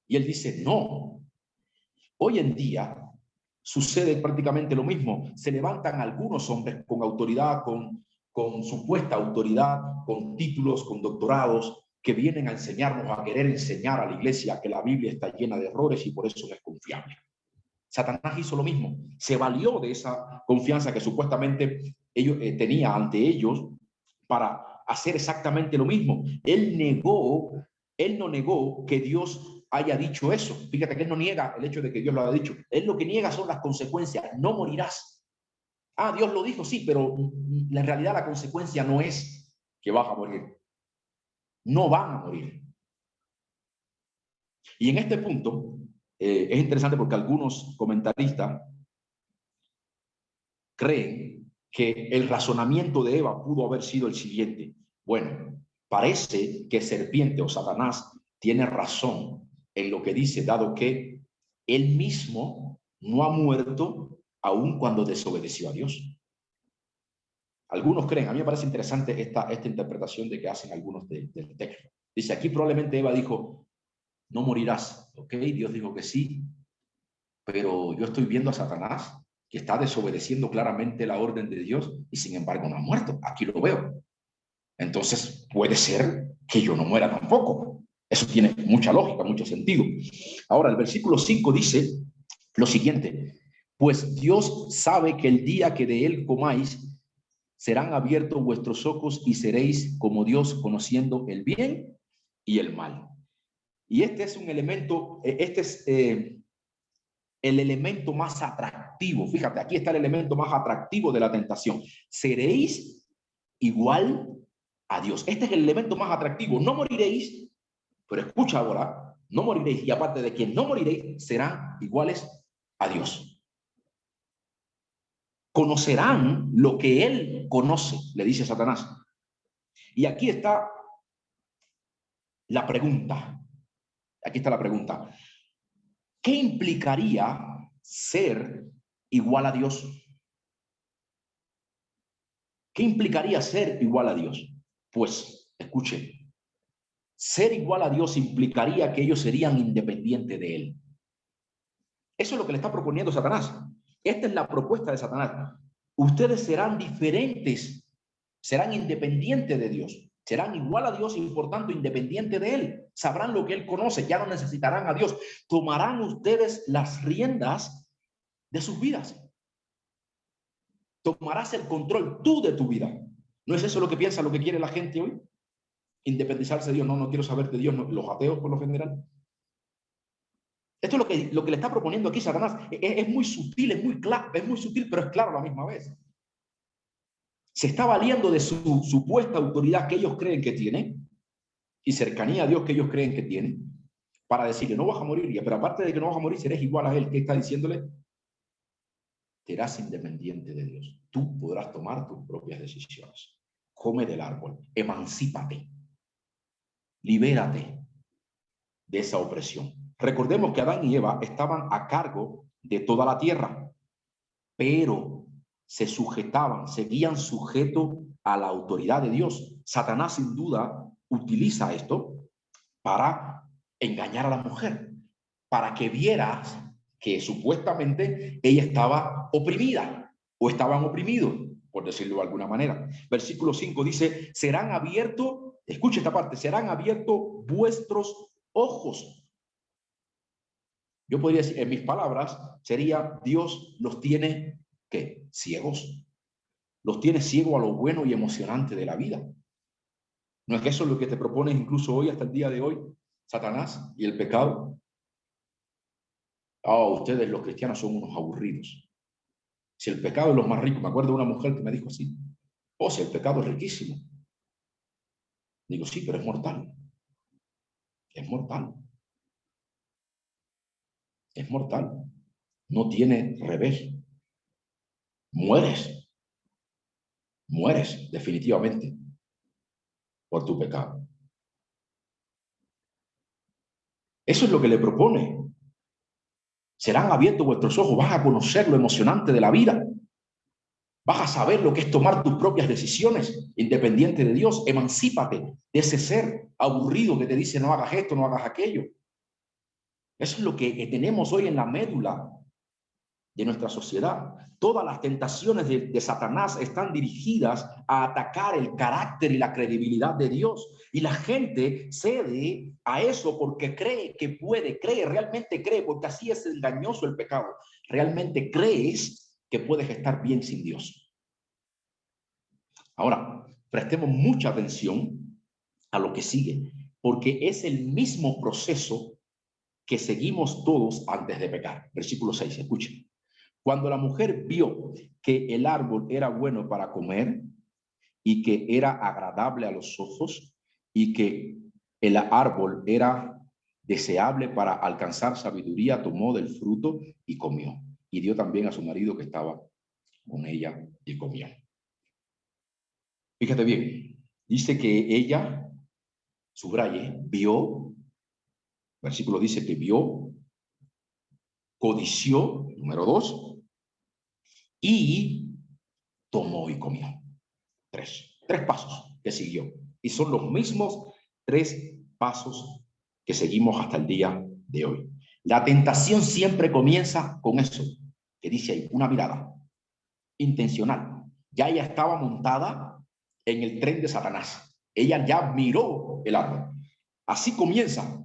Y él dice, no. Hoy en día sucede prácticamente lo mismo. Se levantan algunos hombres con autoridad, con supuesta autoridad, con títulos, con doctorados, que vienen a enseñarnos, a querer enseñar a la iglesia que la Biblia está llena de errores y por eso no es confiable. Satanás hizo lo mismo. Se valió de esa confianza que supuestamente ellos tenía ante ellos para hacer exactamente lo mismo. Él no negó que Dios haya dicho eso. Fíjate que él no niega el hecho de que Dios lo haya dicho. Él lo que niega son las consecuencias. No morirás. Ah, Dios lo dijo, sí, pero en realidad la consecuencia no es que vas a morir. No van a morir. Y en este punto es interesante porque algunos comentaristas creen que el razonamiento de Eva pudo haber sido el siguiente. Bueno, parece que serpiente o Satanás tiene razón en lo que dice, dado que él mismo no ha muerto aun cuando desobedeció a Dios. Algunos creen, a mí me parece interesante esta interpretación de que hacen algunos del texto. Dice, aquí probablemente Eva dijo, no morirás, ¿ok? Dios dijo que sí, pero yo estoy viendo a Satanás que está desobedeciendo claramente la orden de Dios y sin embargo no ha muerto. Aquí lo veo. Entonces puede ser que yo no muera tampoco. Eso tiene mucha lógica, mucho sentido. Ahora, el versículo 5 dice lo siguiente: pues Dios sabe que el día que de él comáis, serán abiertos vuestros ojos y seréis como Dios, conociendo el bien y el mal. Y este es un elemento, este es el elemento más atractivo. Fíjate, aquí está el elemento más atractivo de la tentación. Seréis igual a Dios. Este es el elemento más atractivo. No moriréis, pero escucha ahora, no moriréis. Y aparte de que no moriréis, serán iguales a Dios. Conocerán lo que Él conoce, le dice Satanás. Y aquí está la pregunta. Aquí está la pregunta. ¿Qué implicaría ser igual a Dios? ¿Qué implicaría ser igual a Dios? Pues, escuche, ser igual a Dios implicaría que ellos serían independientes de Él. Eso es lo que le está proponiendo Satanás. Esta es la propuesta de Satanás. Ustedes serán diferentes, serán independientes de Dios, serán igual a Dios y por tanto independientes de Él. Sabrán lo que Él conoce, ya no necesitarán a Dios. Tomarán ustedes las riendas de sus vidas. Tomarás el control tú de tu vida. ¿No es eso lo que piensa, lo que quiere la gente hoy? Independizarse de Dios. No, no quiero saber de Dios. No, los ateos por lo general. Esto es lo que le está proponiendo aquí Satanás. Es muy sutil, es muy claro, es muy sutil, pero es claro a la misma vez. Se está valiendo de su supuesta autoridad que ellos creen que tienen y cercanía a Dios que ellos creen que tienen para decirle, no vas a morir, pero aparte de que no vas a morir, serás igual a Él. ¿Qué está diciéndole? Serás independiente de Dios. Tú podrás tomar tus propias decisiones. Come del árbol, emancípate, libérate de esa opresión. Recordemos que Adán y Eva estaban a cargo de toda la tierra, pero se sujetaban, seguían sujetos a la autoridad de Dios. Satanás sin duda utiliza esto para engañar a la mujer, para que vieras que supuestamente ella estaba oprimida o estaban oprimidos, por decirlo de alguna manera. Versículo 5 dice, serán abiertos, escucha esta parte, serán abiertos vuestros ojos. Yo podría decir, en mis palabras, sería Dios los tiene, ¿qué? Ciegos. Los tiene ciegos a lo bueno y emocionante de la vida. ¿No es que eso es lo que te propone incluso hoy, hasta el día de hoy, Satanás y el pecado? Oh, ustedes los cristianos son unos aburridos. Si el pecado es lo más rico, me acuerdo de una mujer que me dijo así, oh, si el pecado es riquísimo. Digo, sí, pero es mortal. Es mortal. Es mortal. No tiene revés. Mueres. Mueres definitivamente por tu pecado. Eso es lo que le propone. Serán abiertos vuestros ojos, vas a conocer lo emocionante de la vida. Vas a saber lo que es tomar tus propias decisiones, independiente de Dios. Emancípate de ese ser aburrido que te dice no hagas esto, no hagas aquello. Eso es lo que tenemos hoy en la médula de nuestra sociedad. Todas las tentaciones de Satanás están dirigidas a atacar el carácter y la credibilidad de Dios. Y la gente cede a eso porque cree que puede, realmente cree, porque así es engañoso el pecado. Realmente crees que puedes estar bien sin Dios. Ahora, prestemos mucha atención a lo que sigue, porque es el mismo proceso que seguimos todos antes de pecar. Versículo 6, escuchen. Cuando la mujer vio que el árbol era bueno para comer y que era agradable a los ojos y que el árbol era deseable para alcanzar sabiduría, tomó del fruto y comió. Y dio también a su marido que estaba con ella y comió. Fíjate bien, dice que ella, subraye, vio, versículo dice que vio, codició, número 2, y tomó y comió. Tres pasos que siguió. Y son los mismos 3 pasos que seguimos hasta el día de hoy. La tentación siempre comienza con eso, que dice ahí, una mirada intencional. Ya ella estaba montada en el tren de Satanás. Ella ya miró el árbol. Así comienza.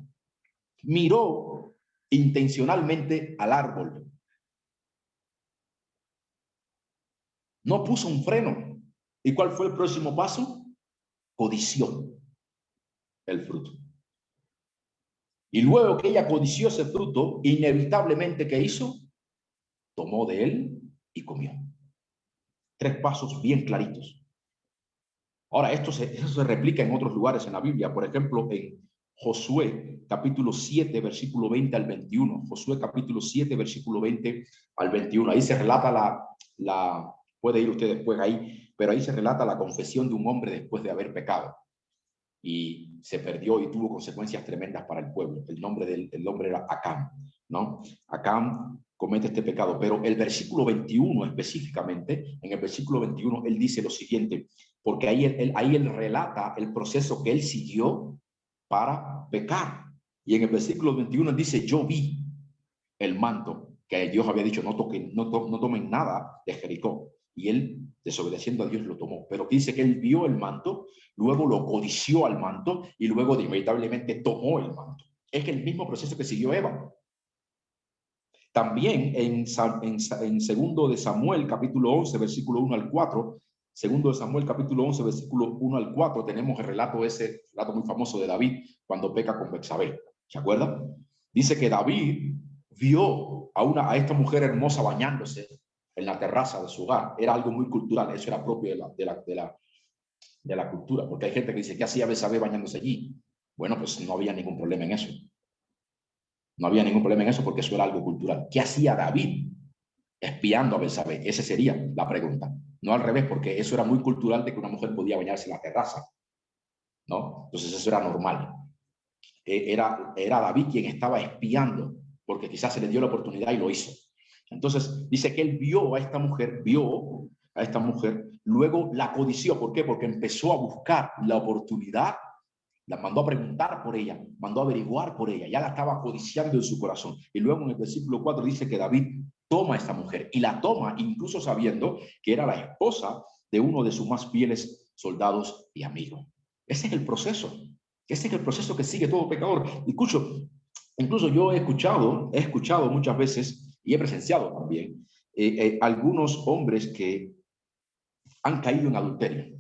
Miró intencionalmente al árbol. No puso un freno. ¿Y cuál fue el próximo paso? Codició el fruto. Y luego que ella codició ese fruto, inevitablemente, ¿qué hizo? tomó de él y comió. 3 pasos bien claritos. Ahora, eso se replica en otros lugares en la Biblia. Por ejemplo, en Josué, capítulo 7, versículo 20 al 21. Josué, capítulo 7, versículo 20 al 21. Ahí se relata puede ir usted después ahí, pero ahí se relata la confesión de un hombre después de haber pecado. Y se perdió y tuvo consecuencias tremendas para el pueblo. El nombre del hombre era Acán, ¿no? Acán comete este pecado, pero el versículo 21 específicamente, en el versículo 21, él dice lo siguiente, porque ahí él relata el proceso que él siguió para pecar. Y en el versículo 21 él dice, yo vi el manto que Dios había dicho, no tomen nada de Jericó. Y él, desobedeciendo a Dios, lo tomó. Pero dice que él vio el manto, luego lo codició al manto y luego inevitablemente tomó el manto. Es el mismo proceso que siguió Eva. También en segundo de Samuel, capítulo 11, versículo 1 al 4, segundo de Samuel, capítulo 11, versículo 1 al 4, tenemos el relato muy famoso de David cuando peca con Betsabé. ¿Se acuerdan? Dice que David vio a esta mujer hermosa bañándose en la terraza de su hogar. Era algo muy cultural, eso era propio de la cultura, porque hay gente que dice, ¿qué hacía Betsabé bañándose allí? Bueno, pues no había ningún problema en eso. No había ningún problema en eso porque eso era algo cultural. ¿Qué hacía David espiando a Betsabé? Esa sería la pregunta. No al revés, porque eso era muy cultural de que una mujer podía bañarse en la terraza, ¿no? Entonces eso era normal. Era David quien estaba espiando, porque quizás se le dio la oportunidad y lo hizo. Entonces dice que él vio a esta mujer, luego la codició. ¿Por qué? Porque empezó a buscar la oportunidad. La mandó a preguntar por ella, mandó a averiguar por ella, ya la estaba codiciando en su corazón. Y luego en el versículo 4 dice que David toma a esta mujer y la toma incluso sabiendo que era la esposa de uno de sus más fieles soldados y amigos. Ese es el proceso. Ese es el proceso que sigue todo pecador. Incluso yo he escuchado muchas veces y he presenciado también algunos hombres que han caído en adulterio.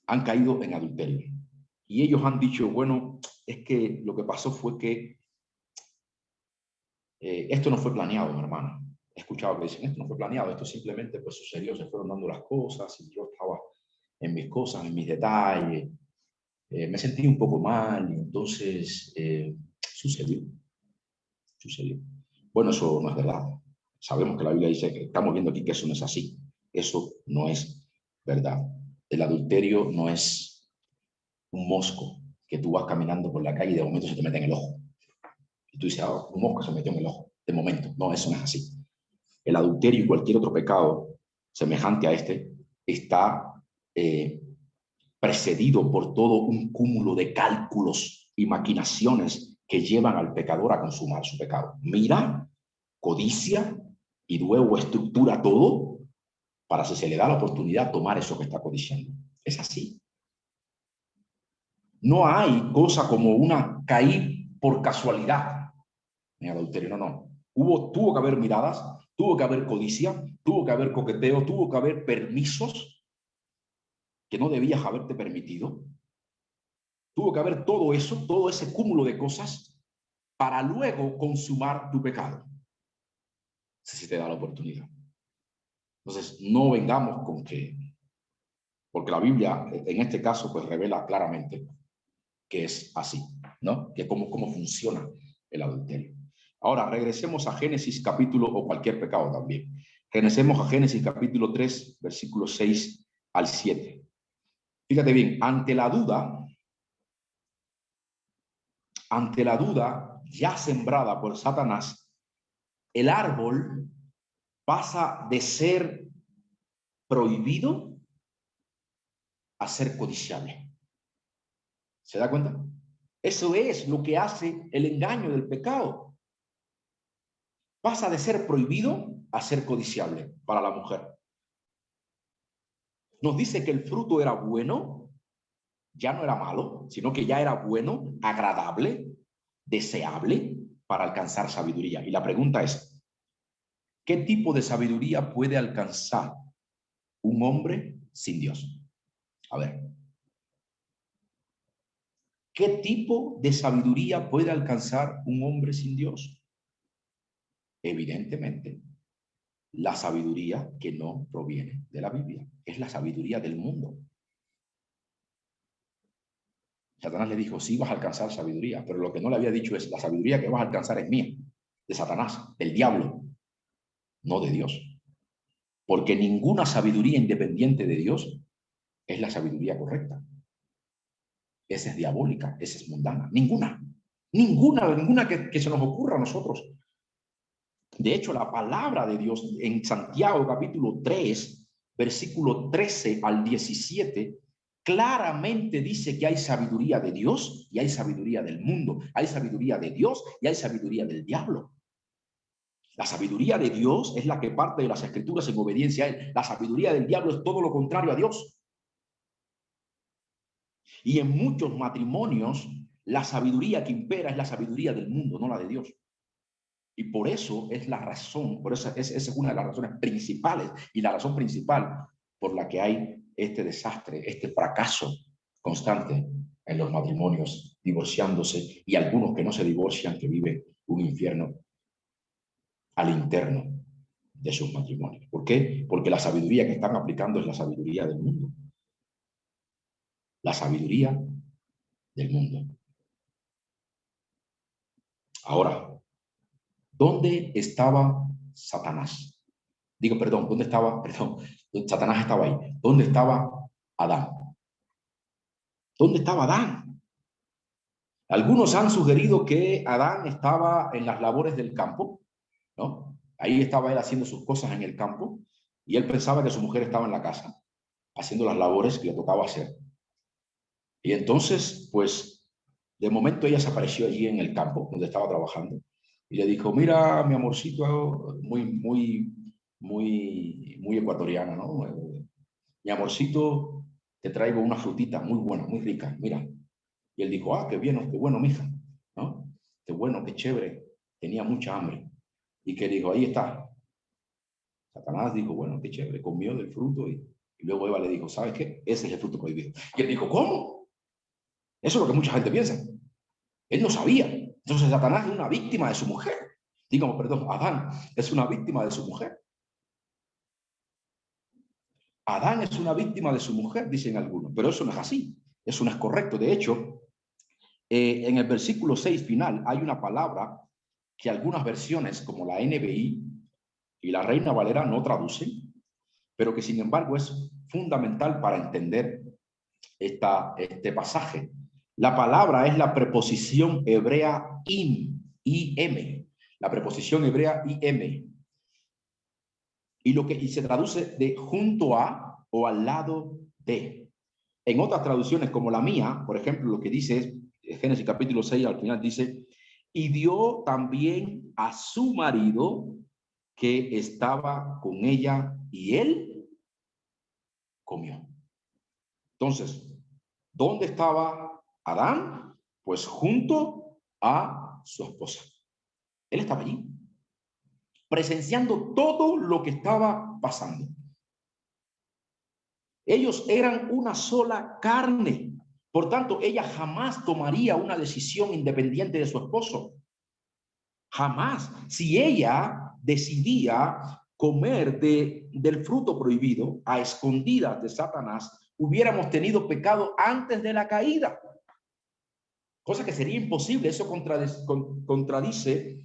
Han caído en adulterio. Y ellos han dicho, bueno, es que lo que pasó fue que esto no fue planeado, mi hermano. He escuchado que dicen, esto no fue planeado, esto simplemente pues sucedió, se fueron dando las cosas y yo estaba en mis cosas, en mis detalles. Me sentí un poco mal y entonces sucedió. Bueno, eso no es verdad. Sabemos que la Biblia dice que estamos viendo aquí que eso no es así. Eso no es verdad. El adulterio no es un mosco que tú vas caminando por la calle y de momento se te mete en el ojo. Y tú dices, un mosco se metió en el ojo. De momento, no, eso no es así. El adulterio y cualquier otro pecado semejante a este está precedido por todo un cúmulo de cálculos y maquinaciones que llevan al pecador a consumar su pecado. Mira, codicia y luego estructura todo para, si se le da la oportunidad, tomar eso que está codiciando. Es así. No hay cosa como una caída por casualidad en el adulterio, no. Tuvo que haber miradas, tuvo que haber codicia, tuvo que haber coqueteo, tuvo que haber permisos que no debías haberte permitido. Tuvo que haber todo eso, todo ese cúmulo de cosas para luego consumar tu pecado, si te da la oportunidad. Entonces, no vengamos con que, porque la Biblia en este caso pues revela claramente que es así, ¿no? Que cómo funciona el adulterio. Ahora, regresemos a Génesis capítulo, o cualquier pecado también. Regresemos a Génesis capítulo 3, versículos 6 al 7. Fíjate bien, ante la duda ya sembrada por Satanás, el árbol pasa de ser prohibido a ser codiciable. ¿Se da cuenta? Eso es lo que hace el engaño del pecado. Pasa de ser prohibido a ser codiciable para la mujer. Nos dice que el fruto era bueno, ya no era malo, sino que ya era bueno, agradable, deseable para alcanzar sabiduría. Y la pregunta es, ¿qué tipo de sabiduría puede alcanzar un hombre sin Dios? A ver. ¿Qué tipo de sabiduría puede alcanzar un hombre sin Dios? Evidentemente, la sabiduría que no proviene de la Biblia. Es la sabiduría del mundo. Satanás le dijo, sí vas a alcanzar sabiduría, pero lo que no le había dicho es, la sabiduría que vas a alcanzar es mía, de Satanás, del diablo, no de Dios. Porque ninguna sabiduría independiente de Dios es la sabiduría correcta. Esa es diabólica, esa es mundana. Ninguna que se nos ocurra a nosotros. De hecho, la palabra de Dios en Santiago capítulo 3, versículo 13 al 17, claramente dice que hay sabiduría de Dios y hay sabiduría del mundo. Hay sabiduría de Dios y hay sabiduría del diablo. La sabiduría de Dios es la que parte de las escrituras en obediencia a él. La sabiduría del diablo es todo lo contrario a Dios. Y en muchos matrimonios, la sabiduría que impera es la sabiduría del mundo, no la de Dios. Y por eso es la razón, por eso esa es una de las razones principales y la razón principal por la que hay este desastre, este fracaso constante en los matrimonios, divorciándose y algunos que no se divorcian, que viven un infierno al interno de sus matrimonios. ¿Por qué? Porque la sabiduría que están aplicando es la sabiduría del mundo. La sabiduría del mundo. Ahora, ¿dónde estaba Satanás? Digo, perdón, ¿dónde estaba? Perdón, Satanás estaba ahí. ¿Dónde estaba Adán? ¿Dónde estaba Adán? Algunos han sugerido que Adán estaba en las labores del campo, ¿no? Ahí estaba él haciendo sus cosas en el campo y él pensaba que su mujer estaba en la casa, haciendo las labores que le tocaba hacer. Y entonces, pues, de momento ella se apareció allí en el campo donde estaba trabajando y le dijo, mira, mi amorcito, muy ecuatoriana, ¿no? Mi amorcito, te traigo una frutita muy buena, muy rica, mira. Y él dijo, ah, qué bien, qué bueno, mija, ¿no? Qué bueno, qué chévere. Tenía mucha hambre. Y que dijo, ahí está. Satanás dijo, bueno, qué chévere, comió del fruto y luego Eva le dijo, ¿sabes qué? Ese es el fruto prohibido. Y él dijo, ¿cómo? Eso es lo que mucha gente piensa. Él no sabía. Entonces Satanás es una víctima de su mujer. Digamos, perdón, Adán es una víctima de su mujer. Adán es una víctima de su mujer, dicen algunos, pero eso no es así. Eso no es correcto. De hecho, en el versículo 6 final hay una palabra que algunas versiones, como la NBI y la Reina Valera, no traducen, pero que sin embargo es fundamental para entender este pasaje. La palabra es la preposición hebrea im, la preposición hebrea im, y se traduce de junto a o al lado de. En otras traducciones como la mía, por ejemplo, lo que dice es Génesis capítulo 6, al final dice, y dio también a su marido que estaba con ella y él comió. Entonces, ¿dónde estaba Adán? Pues junto a su esposa. Él estaba allí, presenciando todo lo que estaba pasando. Ellos eran una sola carne. Por tanto, ella jamás tomaría una decisión independiente de su esposo. Jamás. Si ella decidía comer del fruto prohibido a escondidas de Satanás, hubiéramos tenido pecado antes de la caída. Cosa que sería imposible. Eso contradice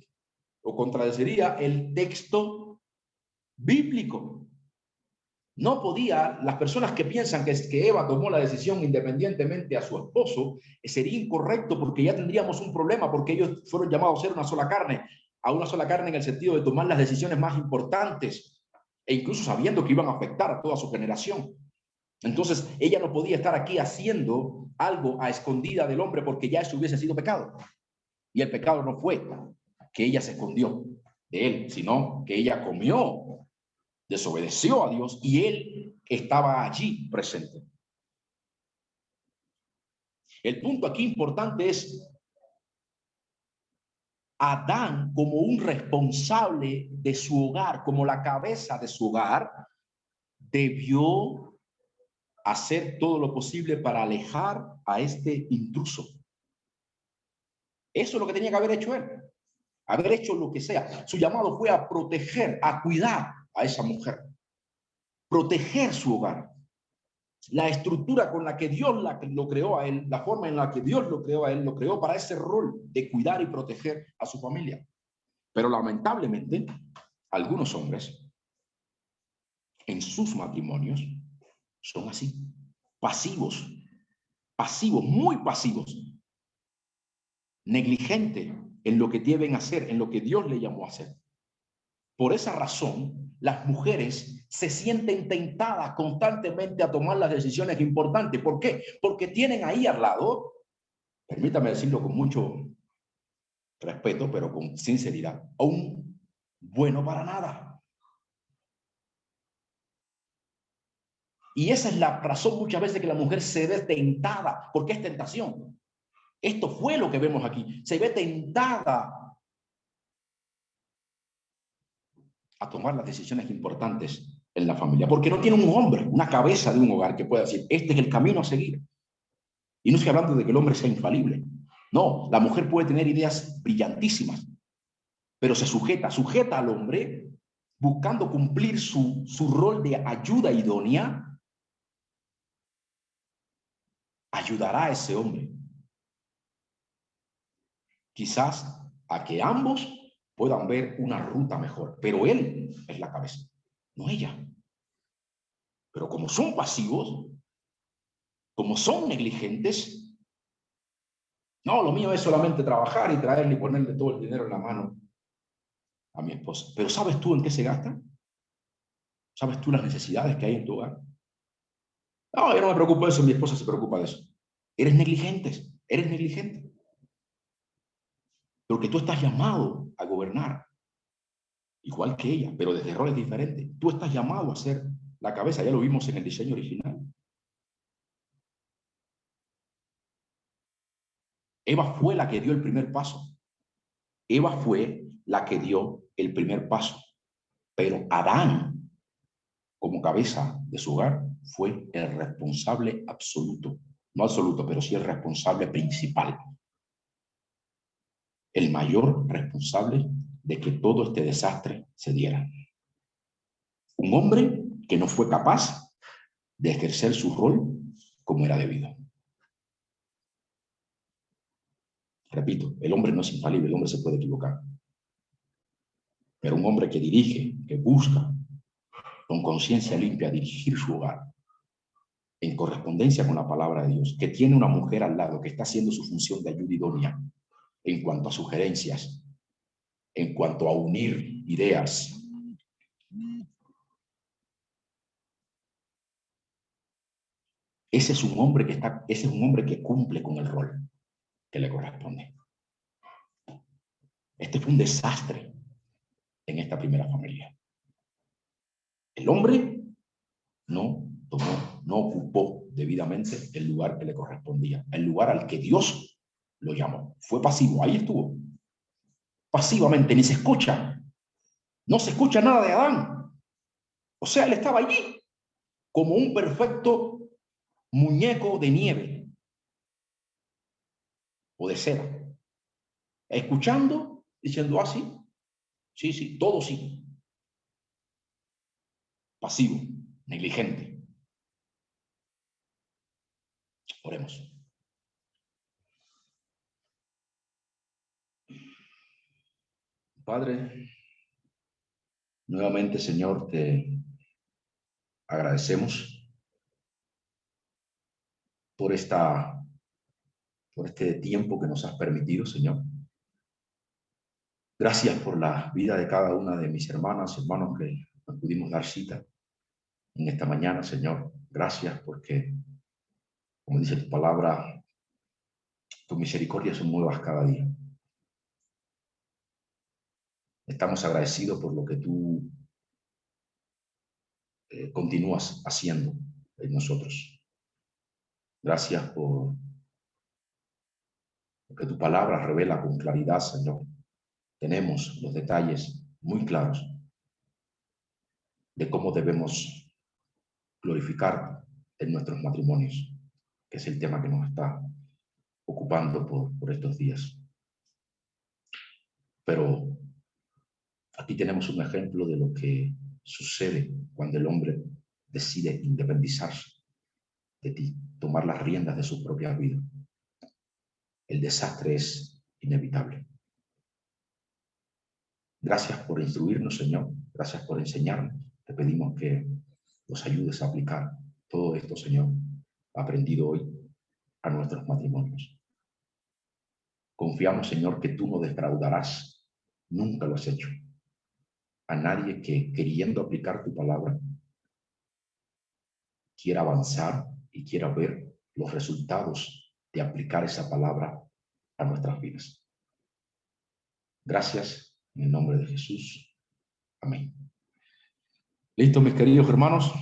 o contradeciría el texto bíblico. No podía, las personas que piensan que Eva tomó la decisión independientemente a su esposo, sería incorrecto porque ya tendríamos un problema, porque ellos fueron llamados a ser una sola carne, a una sola carne en el sentido de tomar las decisiones más importantes, e incluso sabiendo que iban a afectar a toda su generación. Entonces, ella no podía estar aquí haciendo algo a escondida del hombre porque ya eso hubiese sido pecado. Y el pecado no fue que ella se escondió de él, sino que ella comió, desobedeció a Dios y él estaba allí presente. El punto aquí importante es Adán como un responsable de su hogar, como la cabeza de su hogar, debió hacer todo lo posible para alejar a este intruso. Eso es lo que tenía que haber hecho él. haber hecho lo que sea. Su llamado fue a proteger, a cuidar a esa mujer, proteger su hogar. La estructura con la que Dios lo creó a él, la forma en la que Dios lo creó a él, lo creó para ese rol de cuidar y proteger a su familia. Pero lamentablemente, algunos hombres en sus matrimonios son así, pasivos, muy pasivos, negligentes en lo que deben hacer, en lo que Dios le llamó a hacer. Por esa razón, las mujeres se sienten tentadas constantemente a tomar las decisiones importantes. ¿Por qué? Porque tienen ahí al lado, permítame decirlo con mucho respeto, pero con sinceridad, a un bueno para nada. Y esa es la razón muchas veces que la mujer se ve tentada, porque es tentación. Esto fue lo que vemos aquí. Se ve tentada a tomar las decisiones importantes en la familia, porque no tiene un hombre, una cabeza de un hogar que pueda decir, este es el camino a seguir. Y no estoy hablando de que el hombre sea infalible. No, la mujer puede tener ideas brillantísimas, pero se sujeta al hombre buscando cumplir su rol de ayuda idónea. Ayudará a ese hombre quizás a que ambos puedan ver una ruta mejor, pero él es la cabeza, no ella. Pero como son pasivos, como son negligentes, no, lo mío es solamente trabajar y traerle y ponerle todo el dinero en la mano a mi esposa. Pero ¿sabes tú en qué se gasta? ¿Sabes tú las necesidades que hay en tu hogar? No, yo no me preocupo de eso, mi esposa se preocupa de eso. Eres negligente. Porque tú estás llamado a gobernar, igual que ella, pero desde roles diferentes. Tú estás llamado a ser la cabeza, ya lo vimos en el diseño original. Eva fue la que dio el primer paso. Eva fue la que dio el primer paso. Pero Adán, como cabeza de su hogar, fue el responsable absoluto. No absoluto, pero sí el responsable principal. El mayor responsable de que todo este desastre se diera. Un hombre que no fue capaz de ejercer su rol como era debido. Repito, el hombre no es infalible, el hombre se puede equivocar. Pero un hombre que dirige, que busca con conciencia limpia dirigir su hogar en correspondencia con la palabra de Dios, que tiene una mujer al lado que está haciendo su función de ayuda idónea en cuanto a sugerencias, en cuanto a unir ideas. Ese es un hombre que cumple con el rol que le corresponde. Este fue un desastre en esta primera familia. El hombre no ocupó debidamente el lugar que le correspondía, el lugar al que Dios lo llamó. Fue pasivo, ahí estuvo. Pasivamente, ni se escucha. No se escucha nada de Adán. O sea, él estaba allí como un perfecto muñeco de nieve o de cera. Escuchando, diciendo, sí, todo sí. Pasivo, negligente. Oremos. Padre, nuevamente, Señor, te agradecemos por este tiempo que nos has permitido, Señor. Gracias por la vida de cada una de mis hermanas, hermanos que nos pudimos dar cita en esta mañana, Señor. Gracias porque, como dice tu palabra, tus misericordias son nuevas cada día. Estamos agradecidos por lo que tú continúas haciendo en nosotros. Gracias por lo que tu palabra revela con claridad, Señor. Tenemos los detalles muy claros de cómo debemos glorificar en nuestros matrimonios, que es el tema que nos está ocupando por estos días. Pero aquí tenemos un ejemplo de lo que sucede cuando el hombre decide independizarse de ti, tomar las riendas de su propia vida. El desastre es inevitable. Gracias por instruirnos, Señor. Gracias por enseñarnos. Te pedimos que nos ayudes a aplicar todo esto, Señor, aprendido hoy a nuestros matrimonios. Confiamos, Señor, que tú no defraudarás. Nunca lo has hecho. A nadie que, queriendo aplicar tu palabra, quiera avanzar y quiera ver los resultados de aplicar esa palabra a nuestras vidas. Gracias, en el nombre de Jesús. Amén. Listo, mis queridos hermanos.